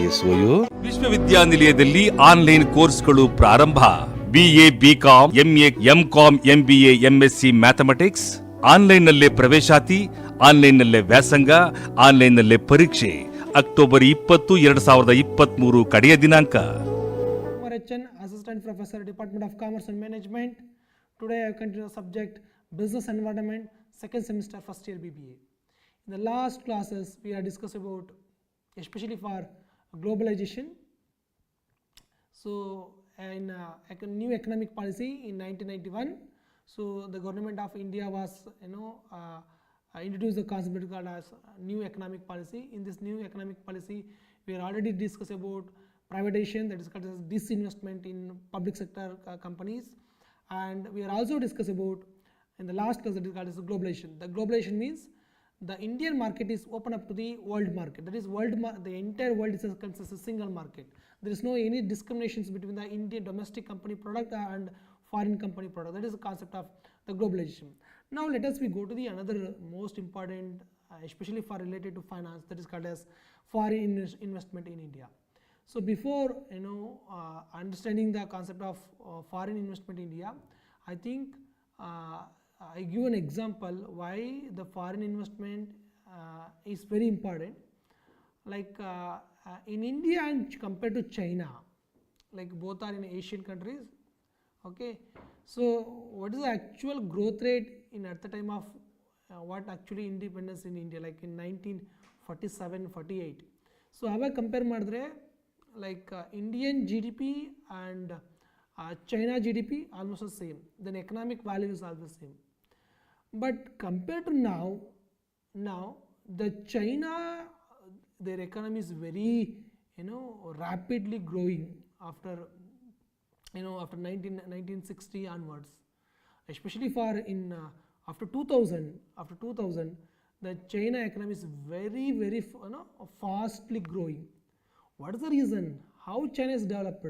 KSOU ವಿಶ್ವವಿದ್ಯಾನಿಲಯದಲ್ಲಿ online ಕೋರ್ಸ್ಗಳು ಪ್ರಾರಂಭ. BA, BCom, MA, MCom, MBA, MSc mathematics ಆನ್ಲೈನ್ನಲ್ಲೇ ಪ್ರವೇಶಾತಿ, ಆನ್ಲೈನ್ನಲ್ಲೇ ವ್ಯಾಸಂಗ, ಆನ್ಲೈನ್ನಲ್ಲೇ ಪರೀಕ್ಷೆ. ಅಕ್ಟೋಬರ್ 20, 2023 ಕಡೆಯ ದಿನಾಂಕ. Assistant Professor, Department of Commerce and Management. Today I continue the subject Business Environment, second semester, first year BBA. In the last classes we are discussing about, especially for globalization. So in new economic policy in 1991, so the government of India was introduced the concept called as new economic policy. In this new economic policy we are already discussed about privatization, that is called as disinvestment in public sector companies, and we are also discussed about in the last class that is called as globalization. The globalization means the Indian market is open up to the world market, that is the entire world is consists a single market. There is no any discriminations between the Indian domestic company product and foreign company product. That is the concept of the globalization. Now let us we go to the another most important, especially for related to finance, that is called as foreign investment in India. So before understanding the concept of foreign investment in India, I think I give an example why the foreign investment is very important. Like in India and compared to China, like both are in Asian countries. Okay, so what is the actual growth rate in at the time of what actually independence in India, like in 1947-48. So aವಾಗ compare ಮಾಡಿದ್ರೆ like Indian GDP and China GDP almost the same, then economic value is also the same. But compared to now the China, their economy is very rapidly growing after after 1960 onwards, especially for in after 2000 the China economy is very fastly growing. What is the reason? How China is developed?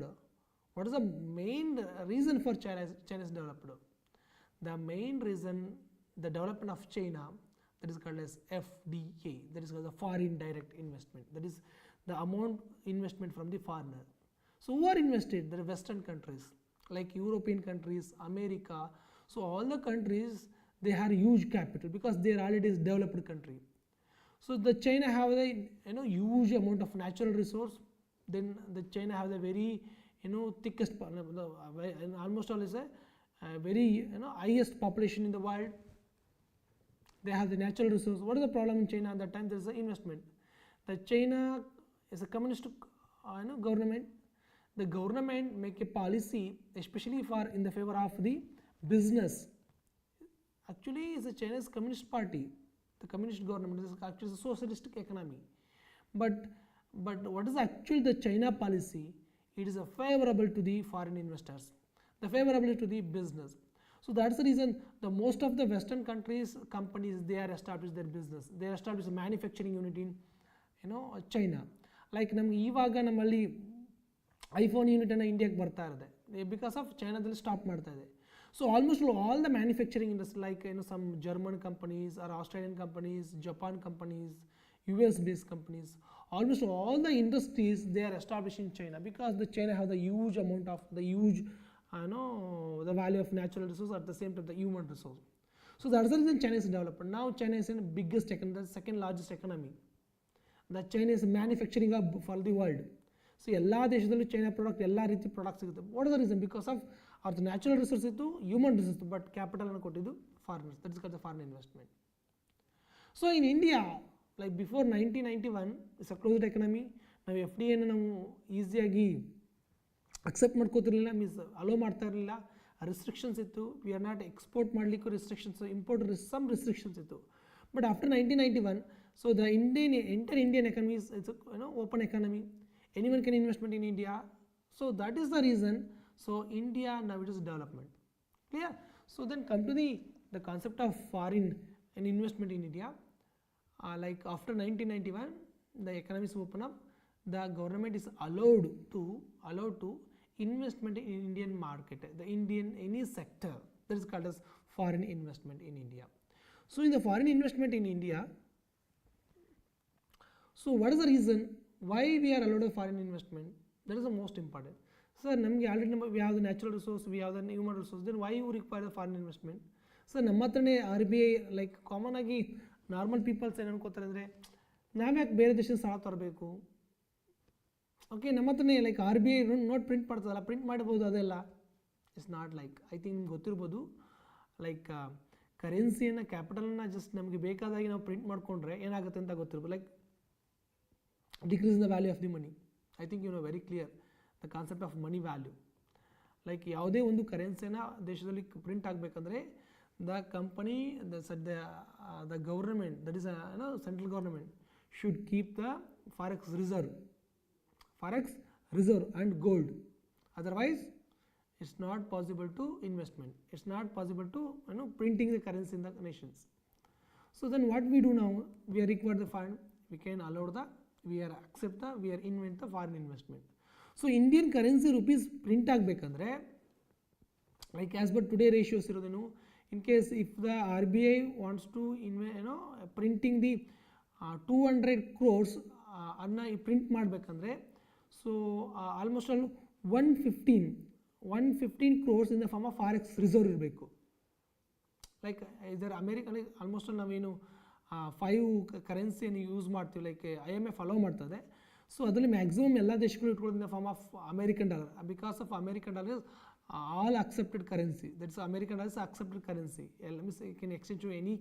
What is the main reason for China is developed? The main reason, the development of China, that is called as FDI, that is called the foreign direct investment, that is the amount investment from the foreigner. So who are invested? The Western countries like European countries, America. So all the countries, they have huge capital because they are already a developed country. So the China have the huge amount of natural resource. Then the China have the very thickest, almost all is a very highest population in the world. They have the natural resource. What is the problem in China at that time? There is the investment. The China is a communist government. The government make a policy especially for in the favor of the business. Actually is a China's communist party. The communist government is actually a socialistic economy, but what is actually the China policy? It is a favorable to the foreign investors, the favorable to the business. So that's the reason the most of the Western countries companies, they are established their business, they establish a manufacturing unit in China. Like ನಮ್ಗೆ ಇವಾಗ ನಮ್ಮಲ್ಲಿ iPhone unit ಅನ್ನ ಇಂಡಿಯಾಕ್ಕೆ ಬರ್ತಾ ಇದೆ because of ಚೈನಾದಲ್ಲಿ stop ಮಾಡ್ತಾ ಇದೆ. So almost all the manufacturing industry, like some German companies or Australian companies, Japan companies, US based companies, almost all the industries, they are established in China because the China have the huge amount of the huge the value of natural resource, at the same time the human resource. So that's the reason China is developed. Now China is in the biggest the second largest economy. The China is manufacturing hub for the world. So ಎಲ್ಲ ದೇಶದಲ್ಲೂ China product ಎಲ್ಲ ರೀತಿ product ಸಿಗುತ್ತೆ. What is the reason? Because of ಅವ್ರದ್ದು natural resource ಇತ್ತು, human resource, but capital ಅನ್ನು ಕೊಟ್ಟಿದ್ದು foreigners, that is called the foreign investment. So in India like before 1991 it's a closed economy. ನಾವು FDI ನಾವು ಈಸಿಯಾಗಿ ಅಕ್ಸೆಪ್ಟ್ ಮಾಡ್ಕೋತಿರ್ಲಿಲ್ಲ, ಮೀನ್ಸ್ ಅಲೋ ಮಾಡ್ತಾ ಇರಲಿಲ್ಲ, restrictions ಇತ್ತು. ವಿ ಆರ್ ನಾಟ್ ಎಕ್ಸ್ಪೋರ್ಟ್ ಮಾಡಲಿಕ್ಕೂ ರಿಸ್ಟ್ರಿಕ್ಷನ್ಸ್, ಇಂಪೋರ್ಟ್ ಸಮ್ ರಿಸ್ಟ್ರಿಕ್ಷನ್ಸ್ ಇತ್ತು. But after 1991, so the enter Indian economy is open economy. Anyone can investment in India. So that is the reason. So India now it is development. Clear? So then come to the concept of foreign and investment in India. Like after 1991, the economy is open up. The government is allowed to investment in Indian market, the Indian any sector, that is called as foreign investment in India. So in the foreign investment in India, so what is the reason? why we are allowed a foreign investment? That is the most important. Sir, ನಮಗೆ already we have the natural resource, we have the human resource, then why you require the foreign investment? Sir ನಮ್ಮ ಹತ್ರನೇ RBI like common ಆಗಿ normal people's ಏನು ಅನ್ಕೋತಾರೆ ಅಂದರೆ ನಾವ್ಯಾಕೆ ಬೇರೆ ದೇಶದ ಸಾಲ ತರಬೇಕು, ಓಕೆ ನಮ್ಮ ಹತ್ರನೇ ಲೈಕ್ RBI ನೋಟ್ ಪ್ರಿಂಟ್ ಮಾಡ್ತದಲ್ಲ, ಪ್ರಿಂಟ್ ಮಾಡ್ಬೋದು, ಅದೆಲ್ಲ it's not like. I think ನಿಮ್ಗೆ ಗೊತ್ತಿರ್ಬೋದು, ಲೈಕ್ ಕರೆನ್ಸಿಯನ್ನು ಕ್ಯಾಪಿಟಲನ್ನು ಜಸ್ಟ್ ನಮಗೆ ಬೇಕಾದಾಗಿ ನಾವು ಪ್ರಿಂಟ್ ಮಾಡಿಕೊಂಡ್ರೆ ಏನಾಗುತ್ತೆ ಅಂತ ಗೊತ್ತಿರ್ಬೋದು, like decrease the value of the money. I think you know very clear the concept of money value. Like ಯಾವುದೇ ಒಂದು ಕರೆನ್ಸಿನ ದೇಶದಲ್ಲಿ ಪ್ರಿಂಟ್ ಆಗಬೇಕಂದ್ರೆ the company the government, that is central government should keep the forex reserve and gold. Otherwise it's not possible to investment, it's not possible to printing the currency in the nations. So then what we do now, we are required the fund, we can allow the, we are accept the, we are invent the foreign investment. So Indian currency rupees print ಆಗಬೇಕಂದ್ರೆ like as per today ratios ಇರೋದೇನು, in case if the RBI wants to printing the 200 crores ಅನ್ನ print ಮಾಡಬೇಕಂದ್ರೆ so almost all 115 crores in the form of forex reserve ಇರಬೇಕು. Like ಇದರ American almost ನಾವೇನು 5 ಕರೆನ್ಸಿಯನ್ನು use ಮಾಡ್ತೀವಿ, like IMF allow ಮಾಡ್ತದೆ. So ಅದರಲ್ಲಿ maximum ಎಲ್ಲ ದೇಶಗಳು ಇಟ್ಕೊಳ್ಳೋದು in the form of American dollar, because of American dollar all accepted currency, that's American dollar is accepted currency, means you can exchange to any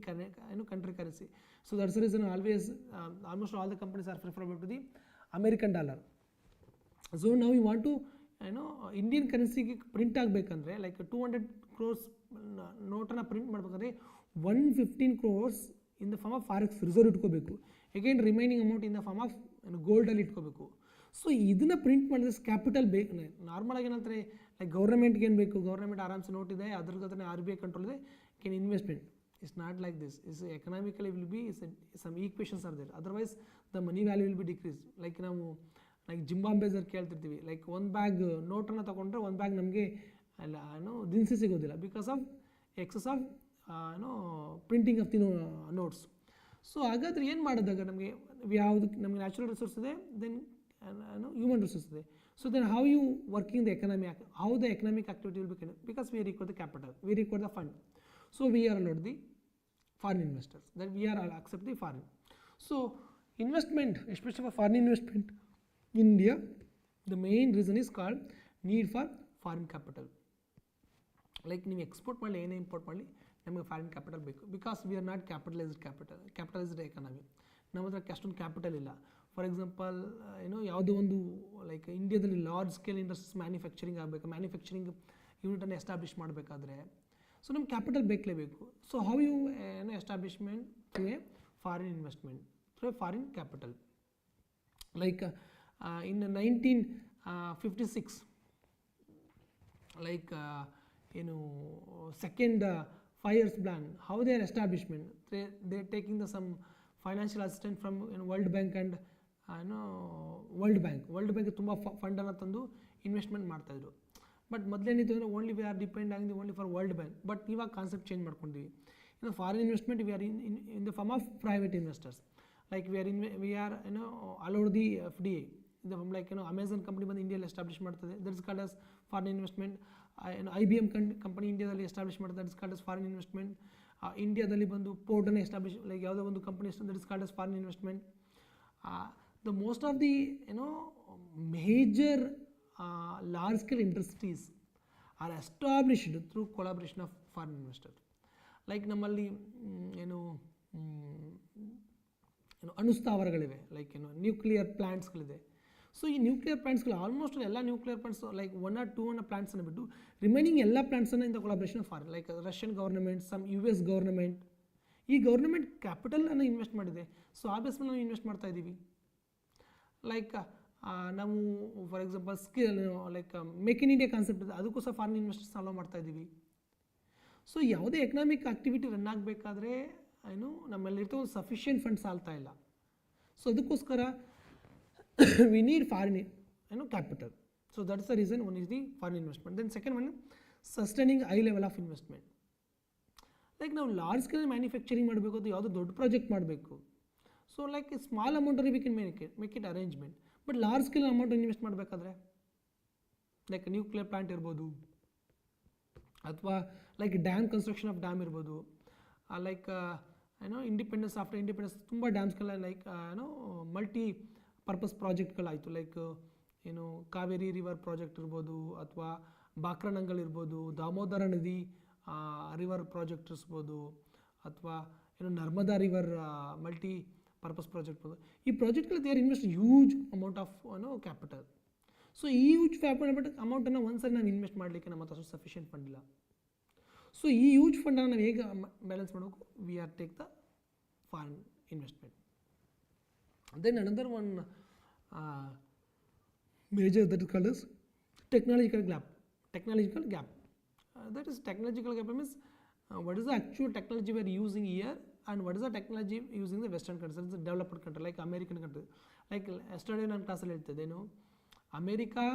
country currency. So that's the reason always almost all the companies are preferable to the American dollar. So now we want to Indian ಕರೆನ್ಸಿಗೆ print ಆಗಬೇಕಂದ್ರೆ like 200 crores ನೋಟನ್ನು print ಮಾಡಬೇಕಂದ್ರೆ 115 crores in the form of forex reserve ಇಟ್ಕೋಬೇಕು. Again remaining amount in the form of ಗೋಲ್ಡಲ್ಲಿ ಇಟ್ಕೋಬೇಕು. So ಇದನ್ನು print ಮಾಡಿದ್ರೆ capital ಬೇಕು. ನಾರ್ಮಲಾಗಿ ಏನಂತಾರೆ ಲೈಕ್ ಗೌರ್ಮೆಂಟ್ಗೆ ಏನು ಬೇಕು, ಗೌರ್ಮೆಂಟ್ ಆರಾಮ್ಸೆ ನೋಟ್ ಇದೆ, ಅದ್ರ ಜೊತೆ RBI ಕಂಟ್ರೋಲ್ ಇದೆ, can investment. It's not like this. Is economically will be some equations are there, otherwise the money value will be decrease. Like ನಾವು ಲೈಕ್ ಜಿಂಬಾಬ್ವೆಸರ್ ಕೇಳ್ತಿರ್ತೀವಿ, ಲೈಕ್ ಒಂದು ಬ್ಯಾಗ್ ನೋಟನ್ನು ತೊಗೊಂಡ್ರೆ ಒಂದು ಬ್ಯಾಗ್ ನಮಗೆ ದಿನಸಿ ಸಿಗೋದಿಲ್ಲ, because of excess of printing of the notes. So ಹಾಗಾದರೆ ಏನು ಮಾಡೋದಾಗ ನಮಗೆ ಯಾವುದು ನಮಗೆ ನ್ಯಾಚುರಲ್ ರಿಸೋರ್ಸ್ ಇದೆ, ದೆನ್ human resource ಇದೆ. So then how you working the economy, how the economic activity will be, because we require the capital, we require the fund. So we are allowed the foreign investors, that we are accept the foreign. So investment, especially for foreign investment in India, the main reason is called need for foreign capital. Like ನೀವು export ಮಾಡಲಿ ಏನೇ import ಮಾಡಲಿ ನಮಗೆ foreign capital ಬೇಕು, because we are not capitalised economy. ನಮ್ಮ ಹತ್ರ ಅಷ್ಟೊಂದು capital ಇಲ್ಲ. ಫಾರ್ ಎಕ್ಸಾಂಪಲ್ ಯಾವುದೋ ಒಂದು ಲೈಕ್ ಇಂಡಿಯಾದಲ್ಲಿ ಲಾರ್ಜ್ ಸ್ಕೇಲ್ ಇಂಡಸ್ಟ್ರೀಸ್ ಮ್ಯಾನುಫ್ಯಾಕ್ಚರಿಂಗ್ ಆಗಬೇಕು, ಮ್ಯಾನುಫ್ಯಾಕ್ಚರಿಂಗ್ ಯೂನಿಟನ್ನು ಎಸ್ಟಾಬ್ಲಿಷ್ ಮಾಡಬೇಕಾದ್ರೆ ಸೊ ನಮ್ಗೆ ಕ್ಯಾಪಿಟಲ್ ಬೇಕಲೇಬೇಕು. So how you establishment through a foreign investment, through a foreign capital. Like in 1956 like second 5 years plan, how their establishment, they taking the some financial assistance from World Bank and World Bank ತುಂಬ ಫಂಡನ್ನು ತಂದು investment ಮಾಡ್ತಾಯಿದ್ರು. But ಮೊದಲೇನಿತ್ತು ಅಂದರೆ only we are depend ಆಗಿ only for World Bank. But ಇವಾಗ concept change ಮಾಡ್ಕೊಂಡಿವಿ. ಇನ್ನು foreign investment we are in the form of private investors. Like we are allowed the FDI, like Amazon company ಬಂದು ಇಂಡಿಯಲ್ಲಿ establish ಮಾಡ್ತದೆ, that is called as foreign investment. IBM company ಇಂಡಿಯಾದಲ್ಲಿ establish ಮಾಡ್ತಾರೆ, that is called as foreign investment. ಇಂಡಿಯಾದಲ್ಲಿ ಬಂದು ಪೋರ್ಟನ್ನು establish, like ಯಾವುದೋ ಒಂದು company that is called as foreign investment. The most of the major large scale industries are established through collaboration of foreign investors. Like ನಮ್ಮಲ್ಲಿ ಅಣುಸ್ಥಾವರಗಳಿವೆ, like nuclear ಪ್ಲಾಂಟ್ಸ್ಗಳಿದೆ. So ಈ nuclear ಪ್ಲಾಂಟ್ಸ್ಗಳು ಆಲ್ಮೋಸ್ಟ್ ಎಲ್ಲ ನ್ಯೂಕ್ಲಿಯರ್ ಪ್ಲಾಂಟ್ಸ್ ಲೈಕ್ 1 or 2 ಪ್ಲಾಂಟ್ಸನ್ನು ಬಿಟ್ಟು remaining ಎಲ್ಲ ಪ್ಲಾಂಟ್ಸನ್ನು ಇಂದ collaboration foreign, like Russian government, some US government. ಈ ಗೌರ್ಮೆಂಟ್ ಕ್ಯಾಪಿಟಲನ್ನು ಇನ್ವೆಸ್ಟ್ ಮಾಡಿದೆ. ಸೊ ಆ ಬೇಸ್ ಮೇಲೆ ನಾವು ಇನ್ವೆಸ್ಟ್ ಮಾಡ್ತಾ ಇದ್ದೀವಿ. ಲೈಕ್ ನಾವು for example skill like make in India concept ಇದೆ, ಅದಕ್ಕೂ ಸಹ ಫಾರಿನ್ ಇನ್ವೆಸ್ಟರ್ಸ್ ಅಲೋ ಮಾಡ್ತಾ ಇದ್ದೀವಿ. ಸೊ ಯಾವುದೇ ಎಕನಾಮಿಕ್ ಆಕ್ಟಿವಿಟಿ ರನ್ ಆಗಬೇಕಾದ್ರೆ ನಮ್ಮಲ್ಲಿರ್ತೋ ಒಂದು ಸಫಿಷಿಯೆಂಟ್ ಫಂಡ್ಸ್ ಸಾಲ್ತಾ ಇಲ್ಲ. ಸೊ ಅದಕ್ಕೋಸ್ಕರ we need foreign capital. So that's the reason. One is the foreign investment. Then second one sustaining high level of investment. Like ನಾವು large scale manufacturing ಮಾಡಬೇಕು, ಅದು ಯಾವುದೋ ದೊಡ್ಡ project ಮಾಡಬೇಕು. ಸೊ ಲೈಕ್ ಸ್ಮಾಲ್ ಅಮೌಂಟಲ್ಲಿ we can make it arrangement. But large scale amount invest ಮಾಡಬೇಕಾದ್ರೆ like nuclear plant ಇರ್ಬೋದು, ಅಥವಾ like dam construction of dam ಇರ್ಬೋದು, ಲೈಕ್ ಇಂಡಿಪೆಂಡೆನ್ಸ್ ಆಫ್ಟರ್ ಇಂಡಿಪೆಂಡೆನ್ಸ್ ತುಂಬ ಡ್ಯಾಮ್ಸ್ಗಳ like multi purpose ಪ್ರಾಜೆಕ್ಟ್ಗಳಾಯಿತು. Like Kaveri river project ಇರ್ಬೋದು, ಅಥವಾ ಬಾಕ್ರನಂಗಲ್ ಇರ್ಬೋದು, ದಾಮೋದರ ನದಿ ರಿವರ್ ಪ್ರಾಜೆಕ್ಟ್ ಇರ್ಬೋದು, ಅಥವಾ Narmada river multi purpose project ಇರ್ಬೋದು. ಈ ಪ್ರಾಜೆಕ್ಟ್ಗಳು they are invest huge amount of capital. So ಈ ಹ್ಯೂಜ್ ಅಮೌಂಟನ್ನು ಒಂದ್ಸರಿ ನಾವು ಇನ್ವೆಸ್ಟ್ ಮಾಡಲಿಕ್ಕೆ ನಮ್ಮ ಹತ್ರ ಸಫಿಷಿಯೆಂಟ್ ಫಂಡ್ ಇಲ್ಲ. ಸೊ ಈ ಹ್ಯೂಜ್ ಫಂಡನ್ನು ನಾವು ಹೇಗೆ ಬ್ಯಾಲೆನ್ಸ್ ಮಾಡಬೇಕು? We are take the foreign investment. Then another one major that is called as technological gap. That is technological gap means what is the actual technology we are using here and what is the technology using the western countries, the developed country like American country. Like yesterday ನಾನು ಕ್ಲಾಸಲ್ಲಿ ಹೇಳ್ತಿದ್ದೇನು, America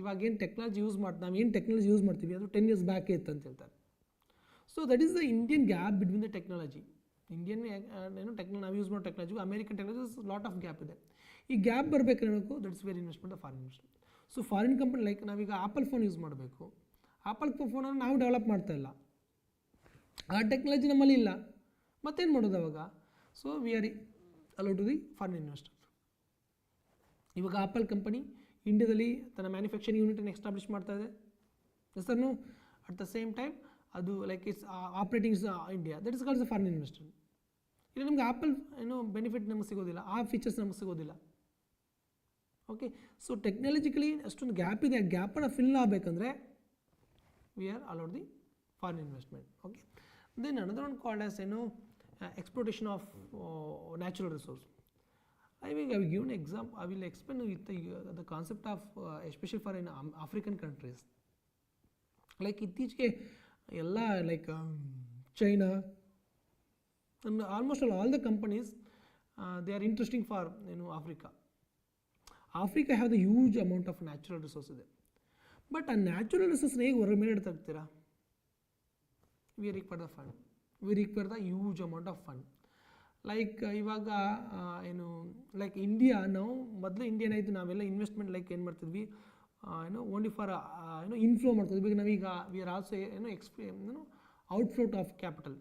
ಇವಾಗ ಏನು technology use ನಾವು ಏನು technology use ಮಾಡ್ತೀವಿ ಅದು 10 years back ಇತ್ತು ಅಂತ ಹೇಳ್ತಾರೆ. So that is the Indian gap between the technology. Indian ನಾವು ಯೂಸ್ ಮಾಡೋ ಟೆಕ್ನಾಲಜಿಗೂ American technology lot of gap ಇದೆ. ಈ ಗ್ಯಾಪ್ ಬರಬೇಕು ಅನ್ನೋಕ್ಕೂ that's where investment foreign investment. So foreign company like ನಾವೀಗ ಆಪಲ್ ಫೋನ್ ಯೂಸ್ ಮಾಡಬೇಕು, ಆಪಲ್ ಫೋನನ್ನು ನಾವು ಡೆವಲಪ್ ಮಾಡ್ತಾ ಇಲ್ಲ, ಆ ಟೆಕ್ನಾಲಜಿ ನಮ್ಮಲ್ಲಿ ಇಲ್ಲ, ಮತ್ತೇನು ಮಾಡೋದು ಅವಾಗ? So we are allow to the foreign investor. ಇವಾಗ ಆಪಲ್ ಕಂಪನಿ ಇಂಡಿಯಾದಲ್ಲಿ ತನ್ನ ಮ್ಯಾನುಫ್ಯಾಕ್ಚರಿಂಗ್ ಯೂನಿಟನ್ನು ಎಸ್ಟಾಬ್ಲಿಷ್ ಮಾಡ್ತಾ ಇದೆ. ಹೆಸರು ಅಟ್ ದ ಸೇಮ್ ಟೈಮ್ ಅದು like it's operating India, that is called the foreign investor. ಇಲ್ಲಿ ನಮಗೆ ಆಪಲ್ ಬೆನಿಫಿಟ್ ನಮಗೆ ಸಿಗೋದಿಲ್ಲ, ಆ ಫೀಚರ್ಸ್ ನಮಗೆ ಸಿಗೋದಿಲ್ಲ. ಓಕೆ, ಸೊ ಟೆಕ್ನಾಲಜಿಕಲಿ ಅಷ್ಟೊಂದು ಗ್ಯಾಪ್ ಇದೆ. ಆ ಗ್ಯಾಪನ್ನು ಫಿಲ್ ಆಗಬೇಕಂದ್ರೆ we are allowed the foreign investment. Okay, then another one called as exploitation of natural resource. I will give an example. I will explain with the concept of especially for in African countries. Like ಇತ್ತೀಚೆಗೆ ಎಲ್ಲ like China and almost all the companies they are interesting for Africa. Africa have the huge amount of natural resources there. But ಆ natural ರಿಸೋರ್ಸ್ನ ಹೇಗೆ ಹೊರಗೆ ಮೇಲೆ ಇಡ್ತಾಗ್ತೀರಾ? We require the fund, we require the huge amount of fund. Like ಇವಾಗ like India, ನಾವು ಮೊದಲು Indian ಆಯಿತು, ನಾವೆಲ್ಲ ಇನ್ವೆಸ್ಟ್ಮೆಂಟ್ ಲೈಕ್ ಏನು ಮಾಡ್ತಿದ್ವಿ ಓನ್ಲಿ ಫಾರ್ ಇನ್ಫ್ಲೋ ಮಾಡ್ತಿದ್ವಿ. ಈಗ ನಾವೀಗ we are also outflow of capital.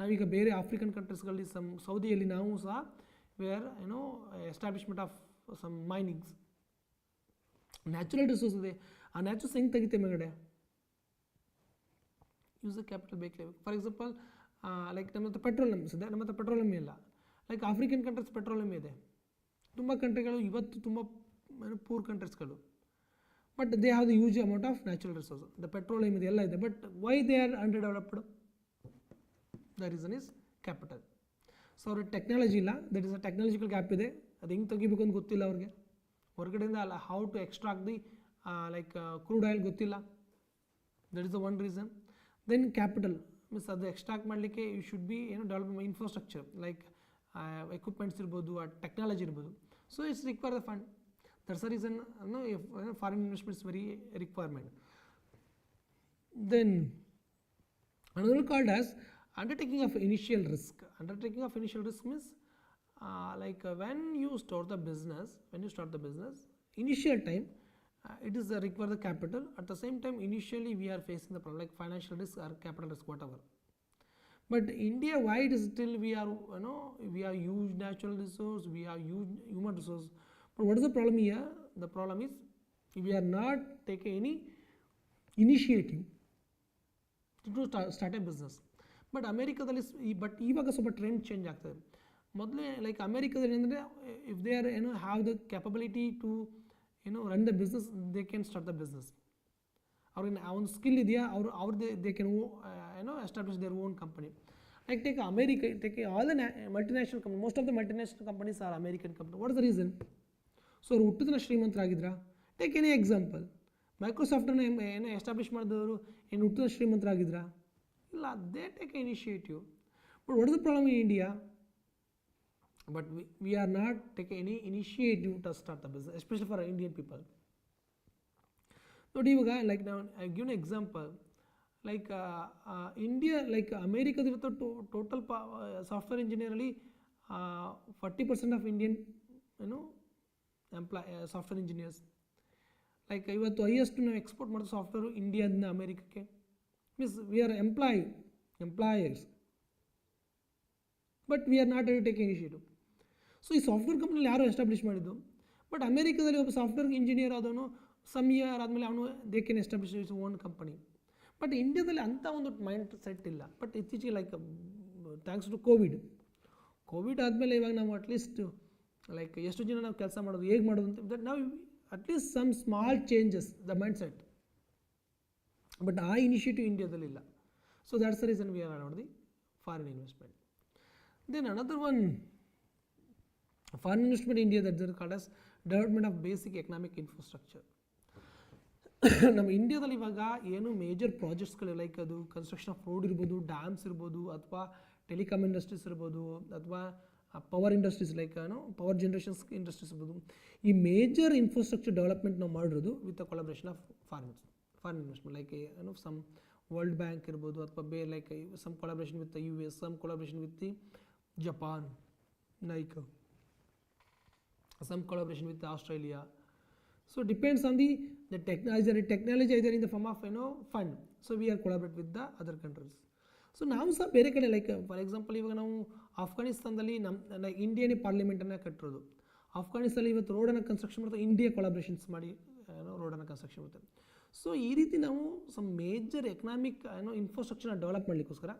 ನಾವೀಗ ಬೇರೆ ಆಫ್ರಿಕನ್ ಕಂಟ್ರೀಸ್ಗಳಲ್ಲಿ ಸೌದಿಯಲ್ಲಿ ನಾವು ಸಹ we are establishment of some minings. Natural resource ಇದೆ, ಆ ನ್ಯಾಚುರಲ್ಸ್ ಹೆಂಗೆ ತೆಗಿತೆ ಮೇಗಡೆ? ಯೂಸ್ ದ ಕ್ಯಾಪಿಟಲ್ ಬೇಕು. ಫಾರ್ ಎಕ್ಸಾಂಪಲ್ ಲೈಕ್ ನಮ್ಮ ಹತ್ರ ಪೆಟ್ರೋಲಿಯಮ್ಸ್ ಇದೆ, ನಮ್ಮ ಹತ್ರ ಪೆಟ್ರೋಲಿಯಮ್ ಇಲ್ಲ. ಲೈಕ್ ಆಫ್ರಿಕನ್ ಕಂಟ್ರೀಸ್ ಪೆಟ್ರೋಲಿಯಮ್ ಇದೆ, ತುಂಬ ಕಂಟ್ರಿಗಳು ಇವತ್ತು ತುಂಬ ಪೂರ್ ಕಂಟ್ರೀಸ್ಗಳು, but they have the huge amount of natural resource. The petroleum ಇದೆ, ಎಲ್ಲ ಇದೆ, but why they are under developed? The reason is capital. So ಅವ್ರಿಗೆ ಟೆಕ್ನಾಲಜಿ ಇಲ್ಲ, that is a technological gap ಇದೆ. ಅದು ಹೆಂಗೆ ತೆಗಿಬೇಕು ಅಂತ ಗೊತ್ತಿಲ್ಲ ಅವ್ರಿಗೆ, ಹೊರಗಡೆಯಿಂದ ಅಲ್ಲ how to extract the like crude oil ಗೊತ್ತಿಲ್ಲ. That is the one reason. Then capital means ಅದು ಎಕ್ಸ್ಟ್ರಾಕ್ಟ್ ಮಾಡಲಿಕ್ಕೆ you should B development infrastructure like equipments ಇರ್ಬೋದು, ಆ ಟೆಕ್ನಾಲಜಿ ಇರ್ಬೋದು. So it's require the fund. That's the reason foreign investment is very requirement. Then another called as undertaking of initial risk. Undertaking of initial risk means when you start the business, initial time it is require the capital. At the same time, initially we are facing the problem like financial risk or capital risk, whatever. But India, why it is still we are we have huge natural resource, we have huge human resource. But what is the problem here? The problem is we are not taking any initiative to start a business. But ಅಮೇರಿಕಾದಲ್ಲಿ but ಇವಾಗ ಸ್ವಲ್ಪ trend change ಆಗ್ತದೆ. ಮೊದಲೇ like ಅಮೇರಿಕಾದಲ್ಲಿ ಅಂದರೆ if they are have the capability to run the business, they can start the business. ಅವ್ರಿಗೆ ಆ ಒಂದು ಸ್ಕಿಲ್ ಇದೆಯಾ, they can establish their own company. Like take America, take all the multinational company, most of the multinational companies are American company. What is the reason? So ಅವ್ರು ಹುಟ್ಟಿದ ಶ್ರೀಮಂತರಾಗಿದ್ರಾ? Take any example. ಮೈಕ್ರೋಸಾಫ್ಟನ್ನು establish ಮಾಡಿದವರು ಏನು ಹುಟ್ಟಿದ ಶ್ರೀಮಂತರಾಗಿದ್ರಾ? ಇಲ್ಲ, they take initiative. But what is the problem in India? But we are not taking any initiative to start the business, especially for Indian people. Not ivaga like now I give an example. Like India, like America, total software engineer ಅಲ್ಲಿ 40% of Indian software engineers. Like ಇವತ್ತು highest ನಾವು export ಮಾಡೋದು software ಇಂಡಿಯಾದಿಂದ ಅಮೇರಿಕಕ್ಕೆ. Means we are employers but we are not ready to take initiative. So ಈ software ಕಂಪ್ನಿಲಿ ಯಾರು establish ಮಾಡಿದ್ದು, ಬಟ್ ಅಮೇರಿಕಾದಲ್ಲಿ ಒಬ್ಬ ಸಾಫ್ಟ್ವೇರ್ ಇಂಜಿನಿಯರ್ ಆದವನು ಸಮ್ ಇಯರ್ ಆದಮೇಲೆ ಅವನು they can establish his own company. But ಇಂಡಿಯಾದಲ್ಲಿ ಅಂಥ ಒಂದು ಮೈಂಡ್ ಸೆಟ್ ಇಲ್ಲ. ಬಟ್ ಇತ್ತೀಚೆಗೆ ಲೈಕ್ ಥ್ಯಾಂಕ್ಸ್ ಟು ಕೋವಿಡ್ ಆದಮೇಲೆ ಇವಾಗ ನಾವು ಅಟ್ಲೀಸ್ಟ್ ಲೈಕ್ ಎಷ್ಟು ಜನ ನಾವು ಕೆಲಸ ಮಾಡೋದು, ಹೇಗೆ ಮಾಡೋದು ಅಂತ ದಟ್ ನಾವು atleast some small changes the mindset. But ಆ ಇನಿಷಿಯೇಟಿವ್ ಇಂಡಿಯಾದಲ್ಲಿ ಇಲ್ಲ. So that's the reason we are allowed the foreign investment. Then another one foreign investment India that is called as development of basic economic infrastructure. ನಮ್ಮ ಇಂಡಿಯಾದಲ್ಲಿ ಇವಾಗ ಏನು major ಪ್ರಾಜೆಕ್ಟ್ಸ್ಗಳು like ಅದು construction of road ಇರ್ಬೋದು, dams ಇರ್ಬೋದು, ಅಥವಾ telecom industries ಇರ್ಬೋದು, ಅಥವಾ power industries like power generations industries ಇರ್ಬೋದು, ಈ ಮೇಜರ್ ಇನ್ಫ್ರಾಸ್ಟ್ರಕ್ಚರ್ ಡೆವಲಪ್ಮೆಂಟ್ ನಾವು ಮಾಡಿರೋದು with the collaboration of foreign investment. Like some World Bank ಇರ್ಬೋದು, ಅಥವಾ like some collaboration with the US, some collaboration with the Japan, like some collaboration with Australia. So depends on the technology either in the form of fund. So we are collaborate with the other countries. So ನಾವು ಸಹ ಬೇರೆ ಕಡೆ like for example ಇವಾಗ ನಾವು ಆಫ್ಘಾನಿಸ್ತಾನದಲ್ಲಿ ನಮ್ಮ Indian ಪಾರ್ಲಿಮೆಂಟನ್ನು ಕಟ್ಟಿರೋದು. ಆಫ್ಘಾನಿಸ್ತಾನಲ್ಲಿ ಇವತ್ತು ರೋಡನ್ನು ಕನ್ಸ್ಟ್ರಕ್ಷನ್ ಮಾಡ್ತಾರೆ, ಇಂಡಿಯಾ ಕೊಲಾಬ್ರೇಷನ್ಸ್ ಮಾಡಿ ರೋಡನ್ನು ಕನ್ಸ್ಟ್ರಕ್ಷನ್ ಮಾಡ್ತಾರೆ. ಸೊ ಈ ರೀತಿ ನಾವು ಸಮ್ ಮೇಜರ್ ಎಕನಾಮಿಕ್ ಇನ್ಫ್ರಾಸ್ಟ್ರಕ್ಚರ್ನ ಡೆವಲಪ್ ಮಾಡಲಿಕ್ಕೋಸ್ಕರ